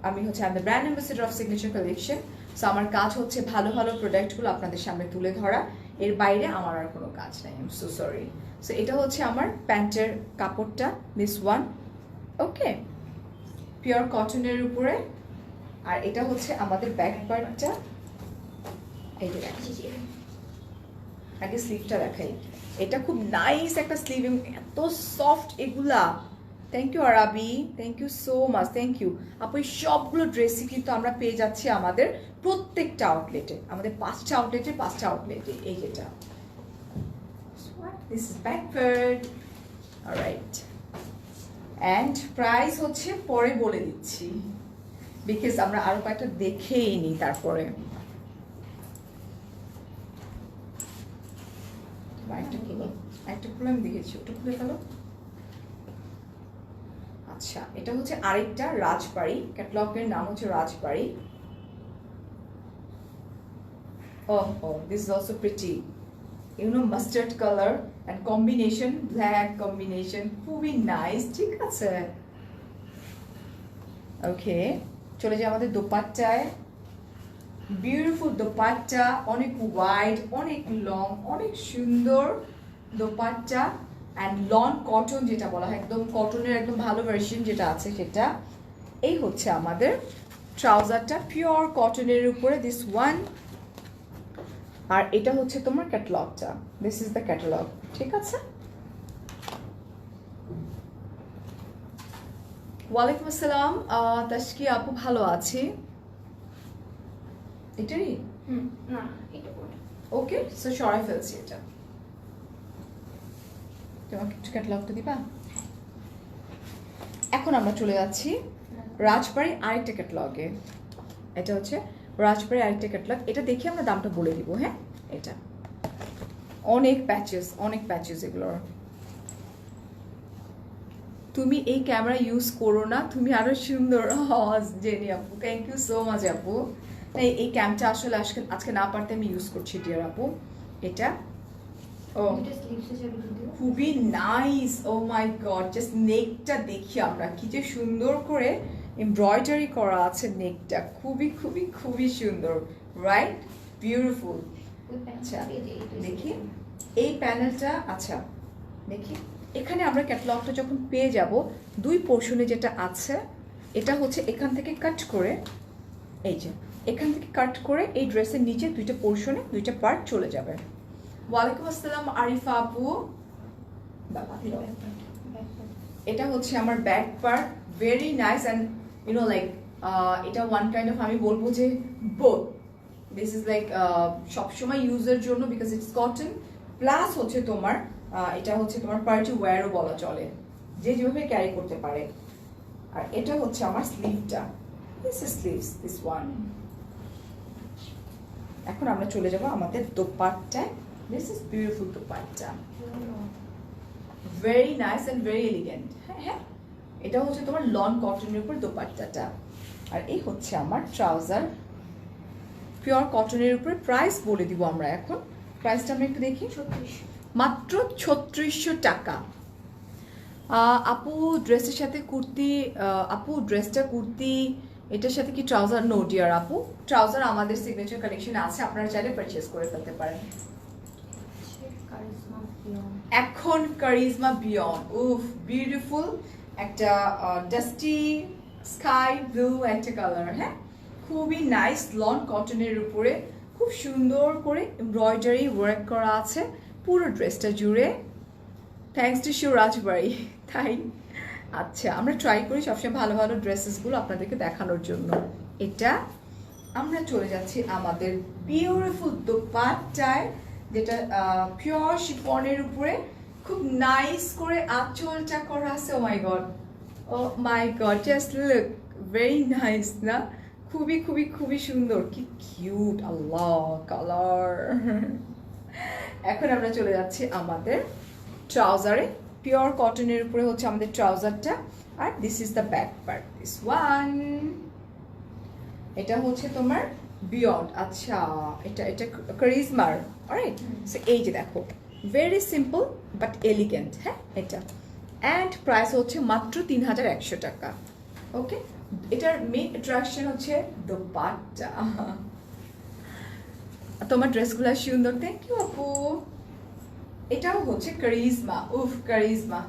আমি হচ্ছে the brand ambassador of signature collection. So আমার কাজ হচ্ছে ভালো ভালো প্রোডাক্টগুলো আপনাদের সামনে তুলে ধরা, এর বাইরে আমার আর কোনো কাজ নাই। I am so sorry. So এটা হচ্ছে আমার প্যান্টের কাপড়টা, দিস ওয়ান। ওকে, পিওর কটনের উপরে। আর এটা হচ্ছে আমাদের ব্যাক পার্টটা, এই যে আগে স্লিভটা দেখাই। এটা খুব নাইস একটা স্লিভ, এত সফট এগুলা, thank you Arabi, thank you so much, thank you আপু। এই সবগুলো ড্রেসই কিন্তু আমরা পেয়ে যাচ্ছি আমাদের প্রত্যেকটা আউটলেটে, আমাদের 5টা আউটলেটে 5টা আউটলেটে। এই যেটা this is backward, alright. And price হচ্ছে পরে বলে দিচ্ছি, বিকজ আমরা আরো কয়েকটা দেখেই নিই তারপরে। একটা খুলে আমি দেখেছি, ওটা খুলে ফেলো। আচ্ছা, এটা হচ্ছে আরেকটা রাজবাড়ি, ক্যাটালগের নাম হচ্ছে রাজবাড়ি। Oh, this is also pretty. You know, mustard color and combination, black combination, খুবই নাইস, ঠিক আছে। ওকে, চলে যাই আমাদের দোপাট্টায়। বিউটিফুল দোপাট্টা, অনেক ওয়াইড, অনেক লং, অনেক সুন্দর দোপাট্টা। অ্যান্ড লন কটন যেটা বলা হয়, একদম কটনের একদম ভালো ভার্সন যেটা আছে সেটা। এই হচ্ছে আমাদের ট্রাউজারটা, পিওর কটনের উপরে, দিস ওয়ান। আর এটা হচ্ছে তোমার ক্যাটালগটা, দিস ইজ দ্য ক্যাটালগ, ঠিক আছে। ওয়ালাইকুম আসসালাম তাশকি আপু, ভালো আছি। এটারই না এটা কোনটা? ওকে, সো সরাই ফেলছি এটা। তোমাকে একটু ক্যাটালগটা দিবা। এখন আমরা চলে যাচ্ছি রাজবাড়ি আরেকটা ক্যাটালগে। এটা হচ্ছে রাজবাড়ি আরেকটা ক্যাটালগ, এটা দেখে আমরা দামটা বলে দিব। হ্যাঁ, এটা অনেক প্যাচেস, অনেক প্যাচেস এগুলোর। তুমি এই ক্যামেরা ইউজ করো না, তুমি আরো সুন্দর। জেনি আপু, থ্যাংক ইউ সো মাচ আপু। এই ক্যামটা আসলে আজকে না পারতে আমি ইউজ করছি ডিয়ার আপু। এটা ও এটা স্লিভসে যাবে যদিও। খুবই nice, O my god, just নেকটা দেখি আমরা কি যে সুন্দর করে এমব্রয়ডারি করা আছে নেকটা, খুবই খুবই খুবই সুন্দর, রাইট, বিউটিফুল। আচ্ছা দেখি এই প্যানেলটা, আচ্ছা দেখি এখানে আমরা ক্যাটালগটা যখন পেয়ে যাব, দুই পোর্শনে যেটা আছে, এটা হচ্ছে এখান থেকে কাট করে, এই যে এখান থেকে কাট করে এই ড্রেসের নিচে দুইটা পোর্শনে দুইটা পার্ট চলে যাবে। ওয়ালাইকুম আসসালাম আরিফা আপু। এটা হচ্ছে আমার back part, very nice and you know like এটা ওয়ান কাইন্ড অফ, আমি বলবো যে বোথ, দিস ইজ লাইক সবসময় ইউজের জন্য, বিকজ ইটস কটন, প্লাস হচ্ছে তোমার এটা হচ্ছে তোমার পার্টি ওয়্যারও বলা চলে, যে যেভাবে ক্যারি করতে পারে। আর এটা হচ্ছে আমার স্লিভটা, this is sleeves, this one. এখন আমরা চলে যাব আমাদের দোপাট্টায়। This is beautiful dupatta, very nice and very elegant. হ্যাঁ হ্যাঁ, এটা হচ্ছে তোমার লন কটনের উপর দোপাট্টাটা। আর এই হচ্ছে আমার ট্রাউজার, পিওর কটনের উপরে। প্রাইস বলে দিব আমরা এখন, প্রাইসটা আমরা একটু দেখি। 36 মাত্র 3600 টাকা। আপু ড্রেসের সাথে কুর্তি, আপু ড্রেসটা কুর্তি, এটার সাথে কি ট্রাউজার? নো ডিয়ার আপু, ট্রাউজার আমাদের সিগনেচার কালেকশন আছে, আপনারা চাইলে পারচেজ করে ফেলতে পারেন। Charisma beyond. এখন কারিজমা বিয়ন্ড, উফ বিউটিফুল একটা ডাস্টি স্কাই ব্লু একটা কালার। হ্যাঁ, খুবই নাইস, লন কটনের উপরে খুব সুন্দর করে এমব্রয়ডারি ওয়ার্ক করা আছে পুরো ড্রেসটা জুড়ে। থ্যাঙ্কস টু শিউ রাজবাড়ি। তাই আচ্ছা, আমরা ট্রাই করি সবসময় ভালো ভালো ড্রেসেসগুলো আপনাদেরকে দেখানোর জন্য। এটা আমরা চলে যাচ্ছি আমাদের বিউটিফুল দোপাট্টায়, যেটা পিওর শিফনের উপরে খুব নাইস করে আঁচলটা করা আছে। Oh my god, oh my god, just look, very nice না? খুবই খুবই খুবই সুন্দর, কি কিউট, আল্লাহ কালার। এখন আমরা চলে যাচ্ছি আমাদের ট্রাউজারে, পিওর কটনের উপরে হচ্ছে আমাদের ট্রাউজারটা। আর this is the back part, this one. এটা হচ্ছে তোমার বিয়ন্ড। আচ্ছা, এটা এটা কারিজমার, অলরাইট। সো এই যে দেখো, ভেরি সিম্পল বাট এলিগেন্ট। হ্যাঁ, এটা অ্যান্ড প্রাইস হচ্ছে মাত্র 3100 টাকা। ওকে, এটার মেইন অ্যাট্রাকশন হচ্ছে দোপাট্টা। তোমার ড্রেসগুলো সুন্দর, থ্যাংক ইউ আপু। এটাও হচ্ছে কারিজমা, উফ charisma,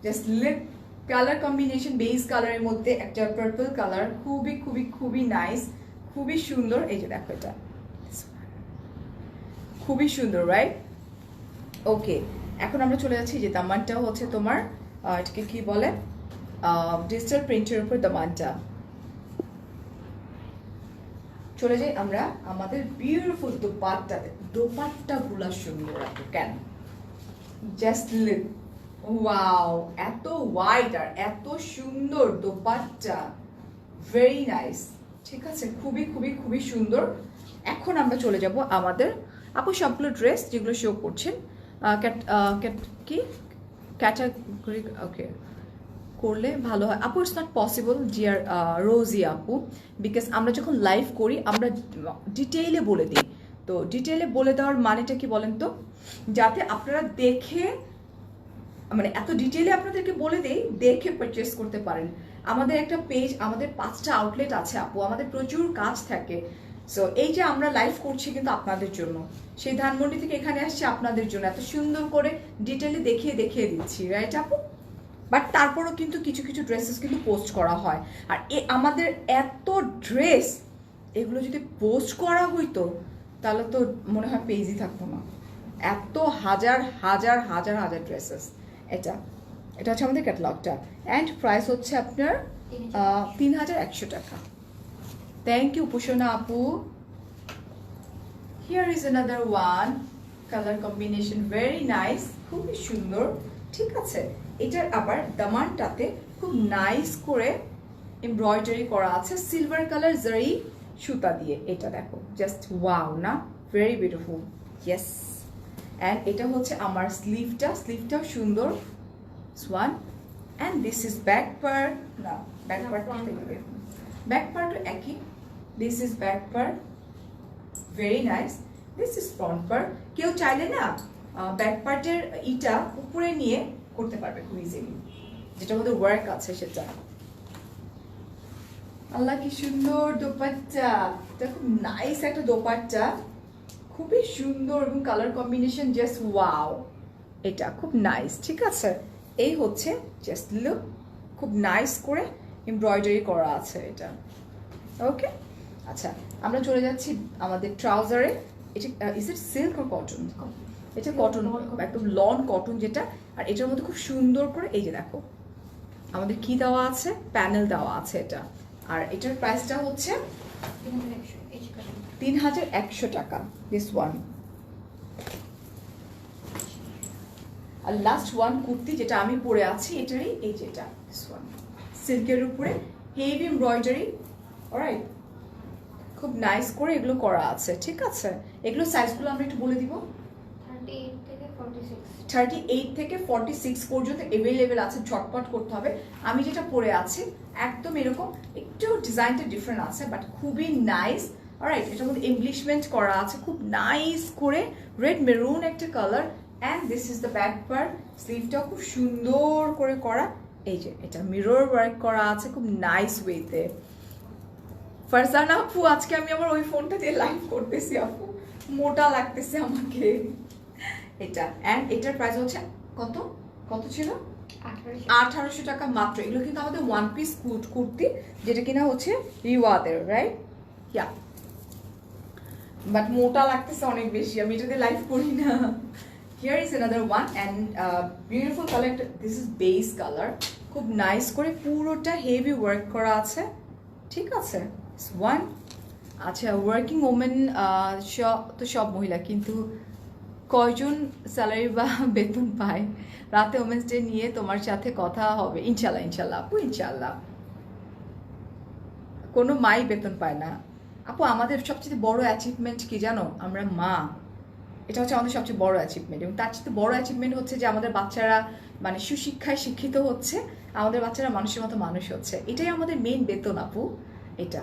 just look, colour combination beige কালারের মধ্যে একটা পার্পল কালার, খুবই খুবই খুবই নাইস, খুবই সুন্দর। এই যে দেখো, এটা খুবই সুন্দর, রাইট? ওকে, এখন আমরা চলে যাচ্ছি যে দামানটা হচ্ছে তোমার এটাকে কি বলে, ডিজিটাল প্রিন্টের উপর দামানটা। চলে যাই আমরা আমাদের বিউটিফুল দোপাট্টাতে। দোপাট্টাগুলা সুন্দর আপু, কেন জাস্ট লুক, ওয়াও, এত ওয়াইড আর এত সুন্দর দোপাট্টা, ভেরি নাইস। ঠিক আছে, খুবই খুবই খুবই সুন্দর। এখন আমরা চলে যাব আমাদের আপু সবগুলো ড্রেস যেগুলো শো করছেন কি ক্যাটাগরি ওকে করলে ভালো হয় আপু। ইটস নট পসিবল ডিয়ার রোজি আপু, বিকজ আমরা যখন লাইভ করি আমরা ডিটেইলে বলে দিই। তো ডিটেইলে বলে দেওয়ার মানেটা কি বলেন তো, যাতে আপনারা দেখে, মানে এত ডিটেইলে আপনাদেরকে বলে দেই দেখে পারচেস করতে পারেন। আমাদের একটা পেজ, আমাদের 5টা আউটলেট আছে আপু, আমাদের প্রচুর কাজ থাকে। সো এই যে আমরা লাইভ করছি কিন্তু আপনাদের জন্য, সেই ধানমন্ডি থেকে এখানে আসছি আপনাদের জন্য, এত সুন্দর করে ডিটেইলে দেখিয়ে দেখিয়ে দিচ্ছি, রাইট আপু? বাট তারপরও কিন্তু কিছু কিছু ড্রেসেস কিন্তু পোস্ট করা হয়। আর আমাদের এত ড্রেস, এগুলো যদি পোস্ট করা হইতো তাহলে তো মনে হয় পেজই থাকতো না। এত হাজার হাজার হাজার হাজার ড্রেসেস। এটা এটা হচ্ছে আমাদের ক্যাটালগটা, অ্যান্ড প্রাইস হচ্ছে আপনার 3100 টাকা। থ্যাংক ইউ পুষনা আপু। Here is another one, colour combination very nice, খুবই সুন্দর। ঠিক আছে, এটার আবার দামানটাতে খুব নাইস করে এমব্রয়ডারি করা আছে সিলভার কালার জারি সুতা দিয়ে। এটা দেখো, জাস্ট ওয়াও না, ভেরি বিউটিফুল। ইয়েস, অ্যান্ড এটা হচ্ছে আমার স্লিভটাও সুন্দর, one. And this is back part, না ব্যাক পার্টও একই। This is back part, very nice. This is front part. কেউ চাইলে না ব্যাক পার্টের ইটা উপরে নিয়ে করতে পারবে খুব ইজিলি, যেটার মধ্যে ওয়ার্ক আছে সেটা। আল্লাহ কি সুন্দর দোপাট্টা, এটা খুব নাইস একটা দোপাট্টা, খুবই সুন্দর এবং কালার কম্বিনেশন জাস্ট ওয়াও। এটা খুব নাইস। ঠিক আছে, এই হচ্ছে জাস্ট লুক, খুব নাইস করে এমব্রয়ডারি করা আছে এটা। ওকে, আচ্ছা আমরা চলে যাচ্ছি আমাদের ট্রাউজারে। এটা is it silk or cotton? এটা কটন, একদম লন কটন যেটা। আর এটার মধ্যে খুব সুন্দর করে এই যে দেখো আমাদের কি দেওয়া আছে, প্যানেল দেওয়া আছে এটা। আর এটার প্রাইসটা হচ্ছে 3100 টাকা, দিস ওয়ান। আর লাস্ট ওয়ান কুর্তি যেটা আমি পরে আছি, এটারই এই যেটা, দিস ওয়ান, সিল্কের উপরে হেভি এমব্রয়ডারি, অলরাইট, খুব নাইস করে এগুলো করা আছে। ঠিক আছে, এগুলো সাইজগুলো আমরা একটু বলে দিব। 38 থেকে 46 পর্যন্ত অ্যাভেলেবেল আছে, ঝটপট করতে হবে। আমি যেটা পরে আছি একদম এরকম, একটু ডিজাইনটা ডিফারেন্ট আছে বাট খুবই নাইস। অলরাইট, এটার মধ্যে এমব্লিশমেন্ট করা আছে খুব নাইস করে, রেড মেরুন একটা colour. And this is the back part, স্লিভটাও খুব সুন্দর করে করা। এই যে এটা মিরর ওয়ার্ক করা আছে খুব নাইস ওয়েতে। ফারজানা আপু, আজকে আমি আমার ওই ফোনটা দিয়ে লাইভ করতেছি আপু, মোটা লাগতেছে আমাকে এটা। অ্যান্ড এটার প্রাইস হচ্ছে কত কত ছিল? 1800 টাকা মাত্র। এগুলো কিন্তু আমাদের ওয়ান পিস কুর্তি, যেটা কিনা হচ্ছে রিওয়াদের, রাইট? ইয়া, বাট মোটা লাগতেছে অনেক বেশি, আমি এটা দিয়ে লাইভ করি না। Here is another one, and beautiful colour. This is base colour, খুব নাইস করে পুরোটা হেভি ওয়ার্ক করা আছে। ঠিক আছে, ওয়ান। আচ্ছা, ওয়ার্কিং ওমেন তো সব মহিলা, কিন্তু কয়জন স্যালারি বা বেতন পায়? রাতে ওমেন্স ডে নিয়ে তোমার সাথে কথা হবে ইনশাল্লাহ। ইনশাল্লাহ আপু, ইনশাল্লাহ। কোনো মাই বেতন পায় না আপু। আমাদের সবচেয়ে বড় অ্যাচিভমেন্ট কি জানো? আমরা মা, এটা হচ্ছে আমাদের সবচেয়ে বড় অ্যাচিভমেন্ট। এবং তার চেয়ে বড় অ্যাচিভমেন্ট হচ্ছে যে আমাদের বাচ্চারা মানে সুশিক্ষায় শিক্ষিত হচ্ছে, আমাদের বাচ্চারা মানুষের মতো মানুষ হচ্ছে। এটাই আমাদের মেইন বেতন আপু। এটা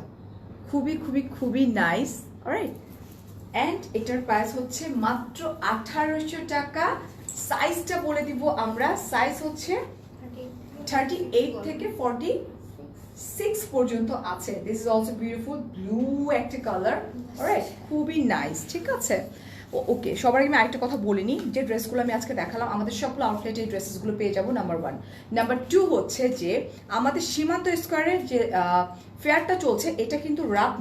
খুবই খুবই খুবই নাইস, অলরাইট। অ্যান্ড এটার প্রাইস হচ্ছে মাত্র 1800 টাকা। সাইজটা বলে দিব আমরা, সাইজ হচ্ছে 38 থেকে 46 পর্যন্ত আছে। This is also beautiful, blue একটা কালার, অলরাইট, খুবই নাইস। ঠিক আছে, ওকে, সবার আগে আমি আরেকটা কথা বলিনি, যে ড্রেসগুলো আমি আজকে দেখালাম আমাদের সবগুলো আউটলেটে এই ড্রেসেসগুলো পেয়ে যাবো, নাম্বার 1। নাম্বার 2 হচ্ছে যে আমাদের সীমান্ত স্কোয়ারের যে ফেয়ারটা চলছে, এটা কিন্তু রাত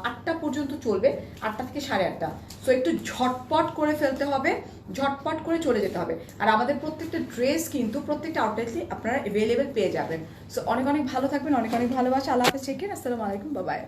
8টা পর্যন্ত চলবে, 8টা থেকে 8:30। সো একটু ঝটপট করে ফেলতে হবে, ঝটপট করে চলে যেতে হবে। আর আমাদের প্রত্যেকটা ড্রেস কিন্তু প্রত্যেকটা আউটলেটে আপনারা অ্যাভেলেবেল পেয়ে যাবেন। সো অনেক অনেক ভালো থাকবেন, অনেক অনেক ভালোবাসা। আল্লাহ হাফেজ, টেক কেয়ার, আসসালামু আলাইকুম, বাই বাই।